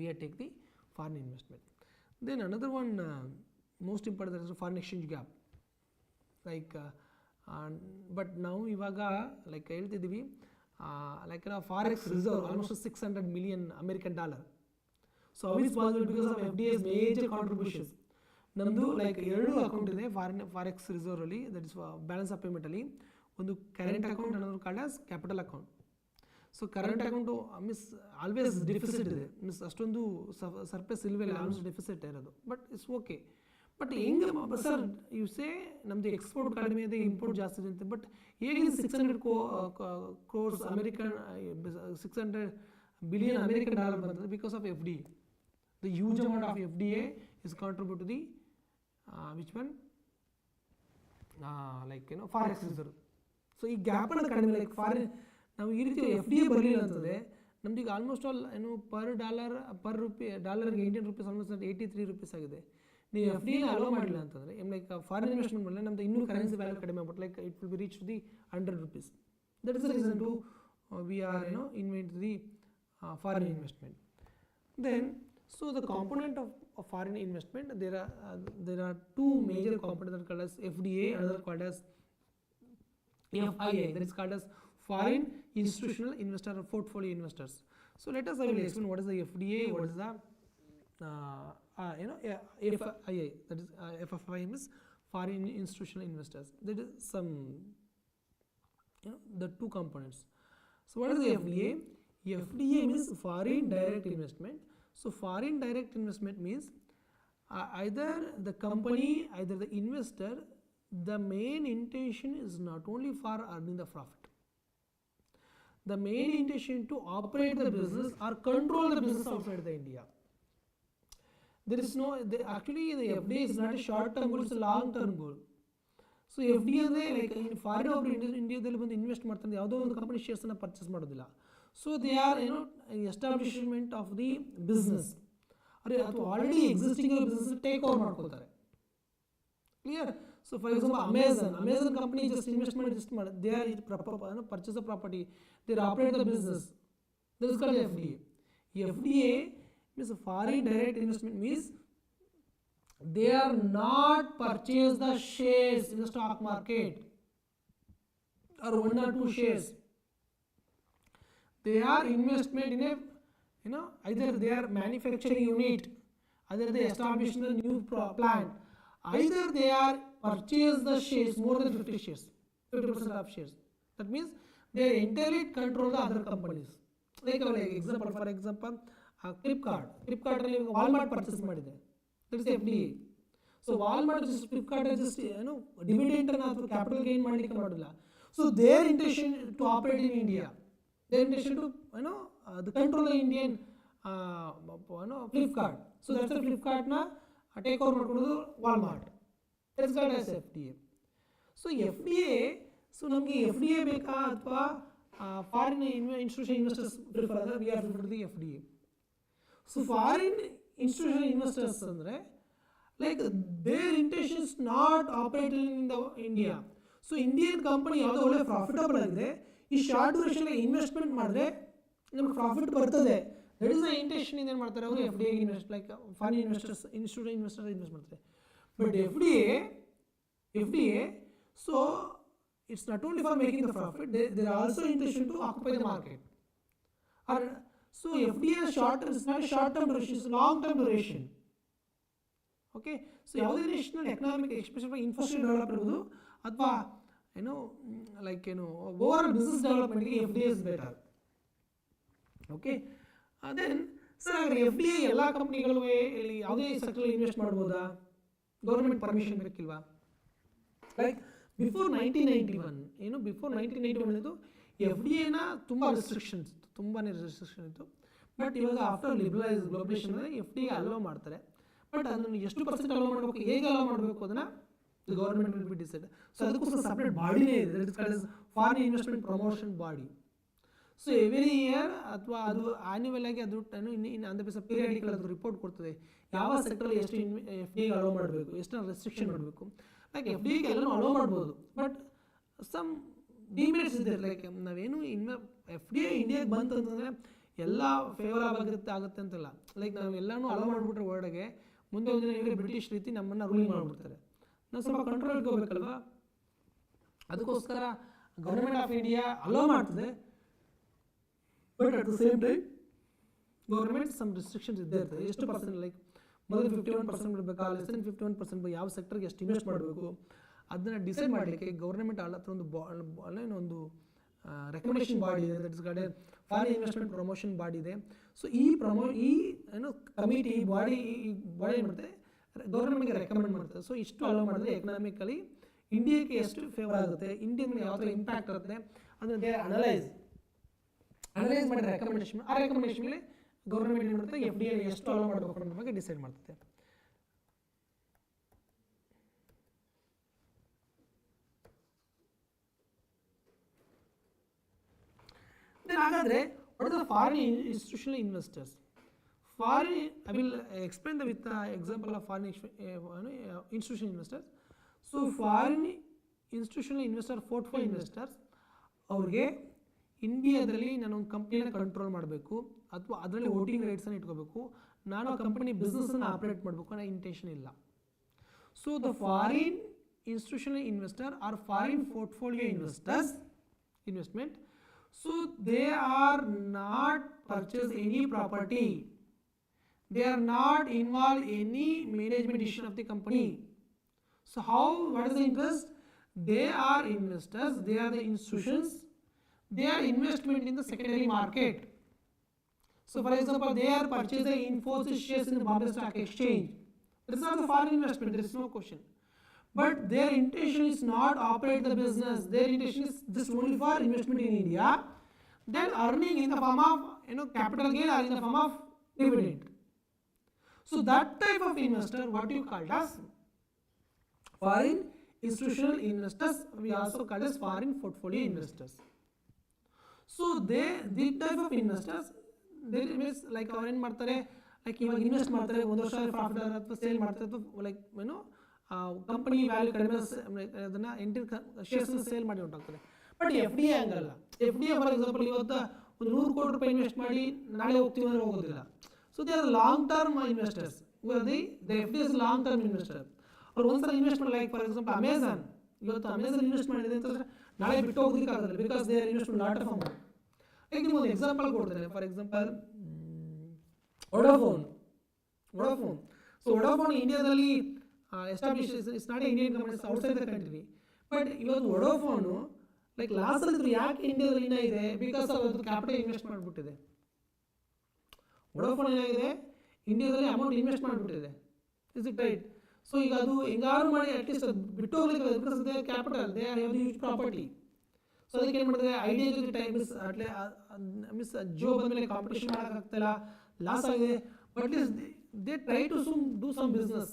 we are take the foreign investment. Then another one most important is foreign exchange gap. Like but now ivaga like ಹೇಳ್ತಿದ್ದೀವಿ like forex reserve almost $600 million American dollar. So how is possible? Because of FDI's major contributions. ನಮ್ಮದು like 2 account ಇದೆ forex reserve ಅಲ್ಲಿ, that is balance of payment ಅಲ್ಲಿ. ಒಂದು current account ಅನ್ನೋದು called as capital account. So current account miss always deficit ಇದೆ, miss ಅಷ್ಟೊಂದು surplus ಇಲ್ವೇ ಇಲ್ಲ, ಆಲ್ಮೋಸ್ಟ್ ಡೆಫಿಸಿಟ್ ಇರೋದು. But it's okay. ಬಟ್ ಹೆಂಗೆ ಸರ್ ಯು ಸೇ ನಮ್ಮದು ಎಕ್ಸ್ಪೋರ್ಟ್ ಕಡಿಮೆ ಇದೆ, ಇಂಪೋರ್ಟ್ ಜಾಸ್ತಿ ಇದೆ ಅಂತ. ಬಟ್ ಹೇಗೆ 600 crores American $600 billion American dollar ಬಂತದೆ? Because of FDI. The huge amount of FDI is contribute to the which one like forex reserve. So ಈ ಗ್ಯಾಪನ್ನು ಕಡಿಮೆ ಲೈಕ್ ಫಾರಿನ್ ನಾವು ಈ ರೀತಿ FDI ಬರಲಿಲ್ಲ ಅಂತಂದರೆ ನಮ್ದು ಈಗ ಆಲ್ಮೋಸ್ಟ್ ಆಲ್ ಪರ್ ಡಾಲರ್ಗೆ ಇಂಡಿಯನ್ ರುಪೀಸ್ ಆಲ್ಮೋಸ್ಟ್ 83 rupees ಆಗಿದೆ. ನೀವು FDI ಅಲೋ ಮಾಡಿಲ್ಲ ಅಂತಂದರೆ ಲೈಕ್ ಫಾರಿನ್ ಇನ್ವೆಸ್ಟ್ಮೆಂಟ್ ಮಾಡಲ್ಲ, ನಮ್ದು ಇನ್ನೂ ಕರೆನ್ಸಿ ವ್ಯಾಲ್ಯೂ ಕಡಿಮೆ ಆಗ್ಬಿಟ್ಟು like it will be reach the 100 rupees. That is the reason to we are invent the foreign investment. Then so the component of foreign investment there are two major components that are called as FDI, another called as FII, that is called as foreign institutional investor or portfolio investors. So let us I will explain what is the FDI, what is the FII, that is FII means foreign institutional investors. That is some the two components. So what is the FDI? FDI means foreign direct investment. So foreign direct investment means either the company, either the investor, the main intention is not only for earning the profit. The main intention to operate the business or control the business outside the India. There is no, actually the FDI is not a short term goal, it's a long term goal. So FDI ಅಂದರೆ like foreign ಒಬ್ಬರು ಇಂಡಿಯಾದಲ್ಲಿ ಬಂದು invest ಮಾಡ್ತಾರೆ, ಯಾವುದೋ ಒಂದು company ಶೇರ್ಸನ್ನು purchase ಮಾಡೋದಿಲ್ಲ. So they are establishment of the business ಅಥವಾ already existing business take over ಮಾಡ್ಕೋತಾರೆ. Clear? So for example Amazon company just invest ಮಾಡಿ they are purchase a property, they are operate the business. That is called FDI. FDI means foreign direct investment means they are not purchase the shares in the stock market or 1 or 2 shares. They are investment in a either they are manufacturing unit, either they establish a new plant, either they are purchase the shares more than 50 shares, 50% of shares. That means they entirely control the other companies. Like example, for example Flipkart ಅಲ್ಲಿ Walmart purchase ಮಾಡಿದೆ, that is FDI. So Walmart just Flipkart just dividend ಅನ್ನು ಅಥವಾ capital gain ಮಾಡಲಿಕ್ಕೆ ಮಾಡಿಲ್ಲ. So their intention to operate in India, their intention to the control the Indian Flipkart. So that's ಫ್ಲಿಪ್ಕಾರ್ಟ್ನ take over ಮಾಡ್ಕೊಳ್ಳೋದು Walmart. It's called as FTA. So FTA, so ನಮಗೆ FTA ಬೇಕಾ ಅಥವಾ foreign institution investors prefer ಅಂದರೆ we are prefer the FTA. So foreign institution investors ಅಂದರೆ like their intentions not operated in the India. So Indian company ಯಾವುದೋ ಒಳ್ಳೆ profitable ಆಗಿದೆ, ಈ short duration investment ಮಾಡಿದ್ರೆ ನಮ್ಗೆ ಪ್ರಾಫಿಟ್ ಬರ್ತದೆ, ದಟ್ ಇಸ್ ದ ಇಂಟೆನ್ಷನ್. ಏನು ಮಾಡ್ತಾರೆ ಅವರು FTA invest, like foreign investors institution investor invest ಮಾಡ್ತಾರೆ. But FTA, so it's not only for making the profit, there are also intention to occupy the market. Or so FTA is not a short term duration, it's long term duration. Okay, so ಯಾವುದೇ national economic especially infrastructure develop ಇರ್ಬೋದು ಅಥವಾ over all business ಡೆವಲಪ್ಮೆಂಟ್ಗೆ FTA is better. Okay, then sir ಹಾಗಾದ್ರೆ FTA ಎಲ್ಲ ಕಂಪ್ನಿಗಳು ಇಲ್ಲಿ ಯಾವುದೇ sector invest ಮಾಡ್ಬೋದಾ, ಗೌರ್ಮೆಂಟ್ ಪರ್ಮಿಷನ್ ಬೇಕಿಲ್ವಾ? ಲೈಕ್ ಬಿಫೋರ್ 1991 ಬಿಫೋರ್ 1991 FDAನ ತುಂಬ ರೆಸ್ಟ್ರಿಕ್ಷನ್ಸ್ ಇತ್ತು, ತುಂಬಾ ರೆಸ್ಟ್ರಿಕ್ಷನ್ ಇತ್ತು. ಬಟ್ ಇವಾಗ ಆಫ್ಟರ್ ಗ್ಲೋಬಲೈಸೇಷನ್ ಅಂದರೆ FTA ಅಲೋ ಮಾಡ್ತಾರೆ. ಬಟ್ ಅದನ್ನು ಎಷ್ಟು ಪರ್ಸೆಂಟ್ ಅಲೋ ಮಾಡಬೇಕು, ಹೇಗೆ ಅಲೋ ಮಾಡಬೇಕು ಅದನ್ನು government will be decide. So ಅದಕ್ಕೋಸ್ಕರ ಸಪ್ರೇಟ್ ಬಾಡಿನೇ ಇದೆ, that is called as foreign investment promotion body. So every year ಅಥವಾ ಅದು ಆನ್ಯುವಲ್ ಆಗಿ ಅದು on the base of periodical ಅದು ರಿಪೋರ್ಟ್ ಕೊಡ್ತದೆ, ಯಾವ ಸೆಕ್ಟರಲ್ಲಿ ಎಷ್ಟು FDA ಅಲೋ ಮಾಡಬೇಕು, ಎಷ್ಟು ರೆಸ್ಟ್ರಿಕ್ಷನ್ ಮಾಡಬೇಕು. ಲೈಕ್ FDA ಎಲ್ಲನೂ ಅಲೋ ಮಾಡ್ಬೋದು, ಬಟ್ ಸಮ್ ಡಿಮೆರಿಟ್ಸ್ ಇದೆ. ಲೈಕ್ ನಾವೇನು FDA ಇಂಡಿಯಾಗೆ ಬಂತಂತಂದರೆ ಎಲ್ಲ ಫೇವರಬಲ್ ಆಗುತ್ತೆ ಅಂತಲ್ಲ. ಲೈಕ್ ನಾವು ಎಲ್ಲನೂ ಅಲೋ ಮಾಡಿಬಿಟ್ರೆ ಹೊರಗಡೆ ಮುಂದೆ ಒಂದಿನ ಇವರೇ ಬ್ರಿಟಿಷ್ ರೀತಿ ನಮ್ಮನ್ನು ರೂಲಿಂಗ್ ಮಾಡಿಬಿಡ್ತಾರೆ. ನಾವು ಸ್ವಲ್ಪ ಕಂಟ್ರೋಲ್ ಇಟ್ಕೋಬೇಕಲ್ವಾ, ಅದಕ್ಕೋಸ್ಕರ ಗೌರ್ಮೆಂಟ್ ಆಫ್ ಇಂಡಿಯಾ ಅಲೋ ಮಾಡ್ತದೆ. But at the same time government some restrictions ಇದ್ದೇ ಇರ್ತದೆ. ಎಷ್ಟು ಪರ್ಸೆಂಟ್, ಲೈಕ್ ಮೊದಲು 51% ಬಿಡಬೇಕಾ, ಲೆಸ್ ದೆನ್ 51% ಯಾವ ಸೆಕ್ಟರ್ಗೆ ಎಷ್ಟು ಇನ್ವೆಸ್ಟ್ ಮಾಡಬೇಕು ಅದನ್ನು ಡಿಸೈಡ್ ಮಾಡಲಿಕ್ಕೆ ಗೌರ್ಮೆಂಟ್ ಹತ್ರ ಒಂದು ರೆಕಮೆಂಡೇಷನ್ ಬಾಡಿ ಇದೆ, that is called foreign investment promotion body ಇದೆ. ಸೊ ಈ ಕಮಿಟಿ ಬಾಡಿ ಏನು ಮಾಡುತ್ತೆ, ಗೌರ್ಮೆಂಟ್ಗೆ ರೆಕಮೆಂಡ್ ಮಾಡ್ತಾರೆ. ಸೊ ಇಷ್ಟು ಅಲೋ ಮಾಡಿದ್ರೆ ಎಕನಾಮಿಕಲಿ ಇಂಡಿಯಾಕ್ಕೆ ಎಷ್ಟು ಫೇವರ್ ಆಗುತ್ತೆ, ಇಂಡಿಯನ್ ಯಾವ ಥರ ಇಂಪ್ಯಾಕ್ಟ್ ಆಗುತ್ತೆ ಅದನ್ನು ದೇ ಅನಲೈಸ್ ಮಾಡಿ ರೆಕಮೆಂಡೇಷನ್, ಆ ರೆಕಮೆಂಡೇಷನ್ ಮೇಲೆ ಗೌರ್ಮೆಂಟ್ ಏನು ಮಾಡುತ್ತೆ FDA ಎಷ್ಟು ಅಲೋ ಮಾಡಬೇಕು ಅನ್ನೋ ಬಗ್ಗೆ ಡಿಸೈಡ್ ಮಾಡ್ತದೆ. ಹಾಗಾದರೆ what are the foreign institutional investors? I will explain with the example of foreign institutional investors. So foreign institutional investor portfolio investors ಅವ್ರಿಗೆ ಇಂಡಿಯಾದಲ್ಲಿ ನಾನು ಒಂದು ಕಂಪ್ನಿನ ಕಂಟ್ರೋಲ್ ಮಾಡಬೇಕು ಅಥವಾ ಅದರಲ್ಲಿ ವೋಟಿಂಗ್ ರೈಟ್ಸನ್ನು ಇಟ್ಕೋಬೇಕು, ನಾನು ಆ ಕಂಪನಿ ಬಿಸ್ನೆಸ್ಸನ್ನು ಆಪ್ರೇಟ್ ಮಾಡಬೇಕು ಅನ್ನೋ ಇಂಟೆನ್ಷನ್ ಇಲ್ಲ. So the foreign institutional investor or foreign portfolio investment, so they are not purchase any property, they are not involved any management decision of the company. So what is the interest? They are investors, they are the institutions, they are investment in the secondary market. So for example, they are purchasing Infosys shares in the Bombay Stock Exchange. It is not a foreign investment, there is no question. But their intention is not operate the business, their intention is just only for investment in India, then earning in the form of capital gain or in the form of dividend. So that type of investor, what you call as foreign institutional investors, we also call as foreign portfolio investors. So this type of investors, they means like ಅವ್ರು ಏನು ಮಾಡ್ತಾರೆ, like ಇವಾಗ invest ಮಾಡ್ತಾರೆ, ಒಂದು ವರ್ಷ profit ಅಥವಾ sale ಮಾಡ್ತಾರೆ, ಅಥವಾ ಲೈಕ್ ಕಂಪನಿ ವ್ಯಾಲ್ಯೂ ಕಡಿಮೆ ಅದನ್ನು ಶೇರ್ಸ್ನ ಸೇಲ್ ಮಾಡಿ ಹೊಂಟಾಗ್ತಾರೆ. ಬಟ್ FDA ಹಂಗಲ್ಲ. FDA ಫಾರ್ ಎಕ್ಸಾಂಪಲ್ ಇವತ್ತು ಒಂದು 100 ಕೋಟಿ ರೂಪಾಯಿ ಇನ್ವೆಸ್ಟ್ ಮಾಡಿ ನಾಳೆ ಹೋಗ್ತೀವಿ ಅಂದರೆ ಹೋಗೋದಿಲ್ಲ. So they are long term investors. FDA is long term investor. ಅವ್ರು ಒಂದ್ಸಲ ಇನ್ವೆಸ್ಟ್ ಮಾಡಿ, ಲೈಕ್ ಫಾರ್ ಎಕ್ಸಾಂಪಲ್ ಅಮೆಝಾನ್, ಇವತ್ತು ಅಮೆಝಾನ್ ಇನ್ವೆಸ್ಟ್ ಮಾಡಿದೆ ಅಂತಂದರೆ ನಾಳೆ ಬಿಟ್ಟು ಹೋಗೋದಕ್ಕೆ ಆಗೋದಿಲ್ಲ, because they are invest lot of amount. Like ನಿಮ್ಗೆ ಒಂದು ಎಕ್ಸಾಂಪಲ್ ಕೊಡ್ತೇನೆ. For example Vodafone. So Vodafone ಇಂಡಿಯಾದಲ್ಲಿ establish, it's not Indian company, outside the country. But ಇವತ್ತು ವೊಡಾಫೋನು ಲೈಕ್ ಲಾಸಲ್ಲಿದ್ರು. ಯಾಕೆ ಇಂಡಿಯಾದಲ್ಲಿ ಇದೆ? ಬಿಕಾಸ್ ಅದು ಕ್ಯಾಪಿಟಲ್ ಇನ್ವೆಸ್ಟ್ ಮಾಡಿಬಿಟ್ಟಿದೆ. ವೊಡಾಫೋನ್ ಏನಾಗಿದೆ, ಇಂಡಿಯಾದಲ್ಲಿ ಅಮೌಂಟ್ ಇನ್ವೆಸ್ಟ್ ಮಾಡಿಬಿಟ್ಟಿದೆ. Is it right? ಸೊ ಈಗ ಅದು ಹೆಂಗಾರು ಮಾಡಿ ಅಟ್ಲೀಸ್ಟ್ ಅದು ಬಿಟ್ಟು ಹೋಗ್ಲಿಕ್ಕೆ, because they capital, they have the huge property. So ಅದಕ್ಕೆ ಏನು ಮಾಡಿದ್ರೆ, ಐಡಿಯಾ ಜೊತೆ ಟೈಮ್ ಮಿಸ್ ಜಿಯೋ ಬಂದಮೇಲೆ ಕಾಂಪಿಟೇಷನ್ ಮಾಡೋಕ್ಕಾಗ್ತಿಲ್ಲ, ಲಾಸ್ ಆಗಿದೆ. But they try to do some business.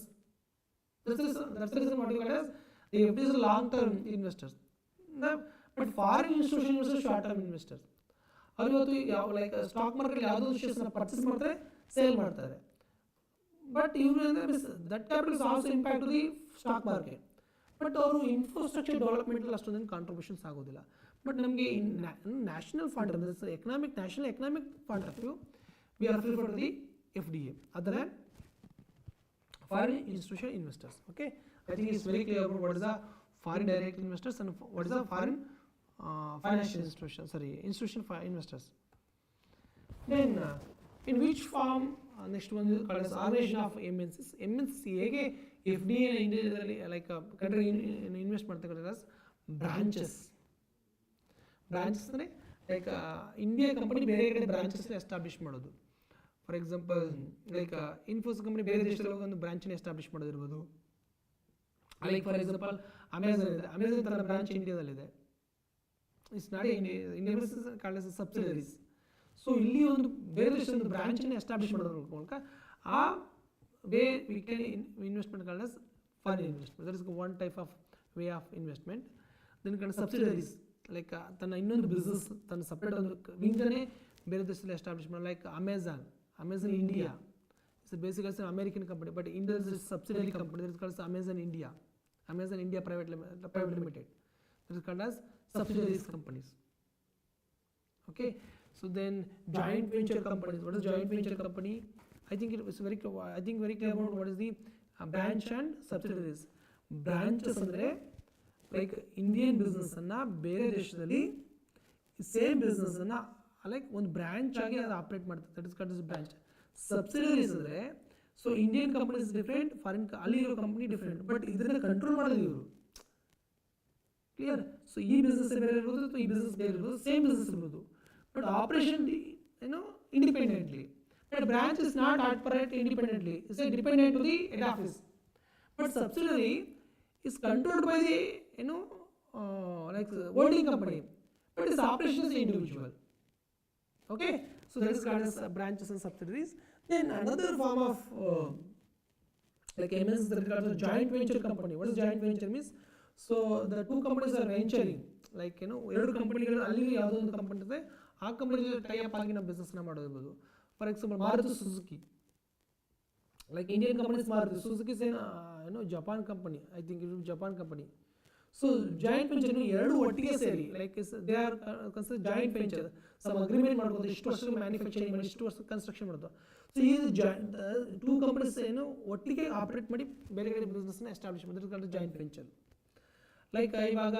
That's the reason what you call as the FDs are long-term investors. But foreign institutional investors short-term investors. ಅವ್ರು ಇವತ್ತು ಯಾವ ಲೈಕ್ ಸ್ಟಾಕ್ ಮಾರ್ಕೆಟ್ ಯಾವುದೋ ಶೇರ್ಸ್ನ purchase ಮಾಡ್ತಾರೆ, sale ಮಾಡ್ತಾರೆ. But ಇವರು that capital is also impact to the stock market. But ಅವರು infrastructure ಡೆವಲಪ್ಮೆಂಟಲ್ಲಿ ಅಷ್ಟೊಂದೇನು ಕಾಂಟ್ರಿಬ್ಯೂಷನ್ಸ್ ಆಗೋದಿಲ್ಲ. ಬಟ್ ನಮಗೆ national fund national economic point of view we are refer to the FDA, other than foreign institutional investors. Okay, I think it's very clear about what is the foreign direct investors and what is the foreign financial institution, institutional investors. Then in which form, next one is called as organization of MNCs. MNCs ಹೇಗೆ FDA ಇಂಡಿಯಾದಲ್ಲಿ like country invest ಮಾಡ್ತಕ್ಕಂಥ as branches ಅಂದರೆ like India company ಬೇರೆ ಕಡೆ branches establish ಮಾಡೋದು. For example like Infosys company ಬೇರೆ ದೇಶದಲ್ಲಿ ಒಂದು ಬ್ರಾಂಚನ್ನು ಎಸ್ಟಾಬ್ಲಿಷ್ ಮಾಡೋದಿರ್ಬೋದು. ಲೈಕ್ ಫಾರ್ ಎಕ್ಸಾಂಪಲ್ ಅಮೆಝಾನ್ ಇದೆ, ಅಮೆಝಾನ್ ತನ್ನ ಬ್ರಾಂಚ್ ಇಂಡಿಯಾದಲ್ಲಿದೆ. It's not India called as subsidiaries. So ಇಲ್ಲಿ ಒಂದು ಬೇರೆ ದೇಶದ ಒಂದು ಬ್ರಾಂಚನ್ನು ಎಸ್ಟಾಬ್ಲಿಷ್ ಮಾಡೋದ್ರ ಮೂಲಕ ಆ way we can investment called as foreign investment. That is one type of way of investment. Then called subsidiaries, like ತನ್ನ ಇನ್ನೊಂದು ಬಿಸ್ನೆಸ್ ತನ್ನ ಸಪ್ರೇಟ್ ಒಂದು ವಿಂಗನೇ ಬೇರೆ ದೇಶದಲ್ಲಿ ಎಸ್ಟಾಬ್ಲಿಷ್ ಮಾಡೋದು. Like Amazon India is basically an American company, but India is a subsidiary company that is called Amazon India Private Limited. That is called as subsidiaries companies. Okay, so then joint venture companies. What is joint venture company? I think it was very clear about what is the branch and subsidiaries. Branches andre like Indian business anna ಬೇರೆ ದೇಶದಲ್ಲಿ same business ಅನ್ನ like ಒಂದು branch ಆಗಿ ಅದು operate ಮಾಡ್ತಾರೆ. That is called as branch. Subsidiaries ಅಂದರೆ so Indian companies different, foreign ಅಲ್ಲಿರೋ company different, but ಇದನ್ನ ಕಂಟ್ರೋಲ್ ಮಾಡೋದು ಇವರು. ಕ್ಲಿಯರ್? ಸೊ ಈ ಬಿಸ್ನೆಸ್ ಬೇರೆ ಇರ್ಬೋದು ಅಥವಾ ಈ ಬಿಸ್ನೆಸ್ ಬೇರೆ ಇರ್ಬೋದು, ಸೇಮ್ ಬಿಸ್ನೆಸ್ ಇರ್ಬೋದು, but operation independently. But branch is not operate independently, it's dependent to the head office. But subsidiary is controlled by the like holding company, but its operation is individual. Okay, so that is called as branches and subsidiaries. Then another form of like MNCs that is called as joint venture company. What does joint venture means? So the two companies are venturing, like ಎರಡು ಕಂಪನಿಗಳು ಅಲ್ಲಿ ಯಾವುದೋ ಒಂದು company ಇರುತ್ತೆ, ಆ company tie up ಆಗಿ ನಾವು ಬಿಸ್ನೆಸ್ನ ಮಾಡೋದಿರ್ಬೋದು. For example Maruti Suzuki, like Indian companies Maruti Suzuki is Japan company. I think it is Japan company. So joint venture ಎರಡು ಒಟ್ಟಿಗೆ ಸೇರಿ like they are considered joint venture. Some agreement ಮಾಡ್ಬೋದು, ಇಷ್ಟು ವರ್ಷ ಮ್ಯಾನುಫ್ಯಾಕ್ಚರಿಂಗ್ ಮಾಡಿ ಇಷ್ಟು ವರ್ಷ ಕನ್ಸ್ಟ್ರಕ್ಷನ್ ಮಾಡೋದು. ಸೊ ಈ ಟೂ ಕಂಪನೀಸ್ ಒಟ್ಟಿಗೆ ಆಪರೇಟ್ ಮಾಡಿ ಬೇರೆ ಬೇರೆ ಬಿಸ್ನೆಸ್ನ ಎಸ್ಟಾಬ್ಲಿಷ್ ಮಾಡಿದ್ರೆ ಜಾಯಿಂಟ್ ವೆಂಚರ್. ಲೈಕ್ ಇವಾಗ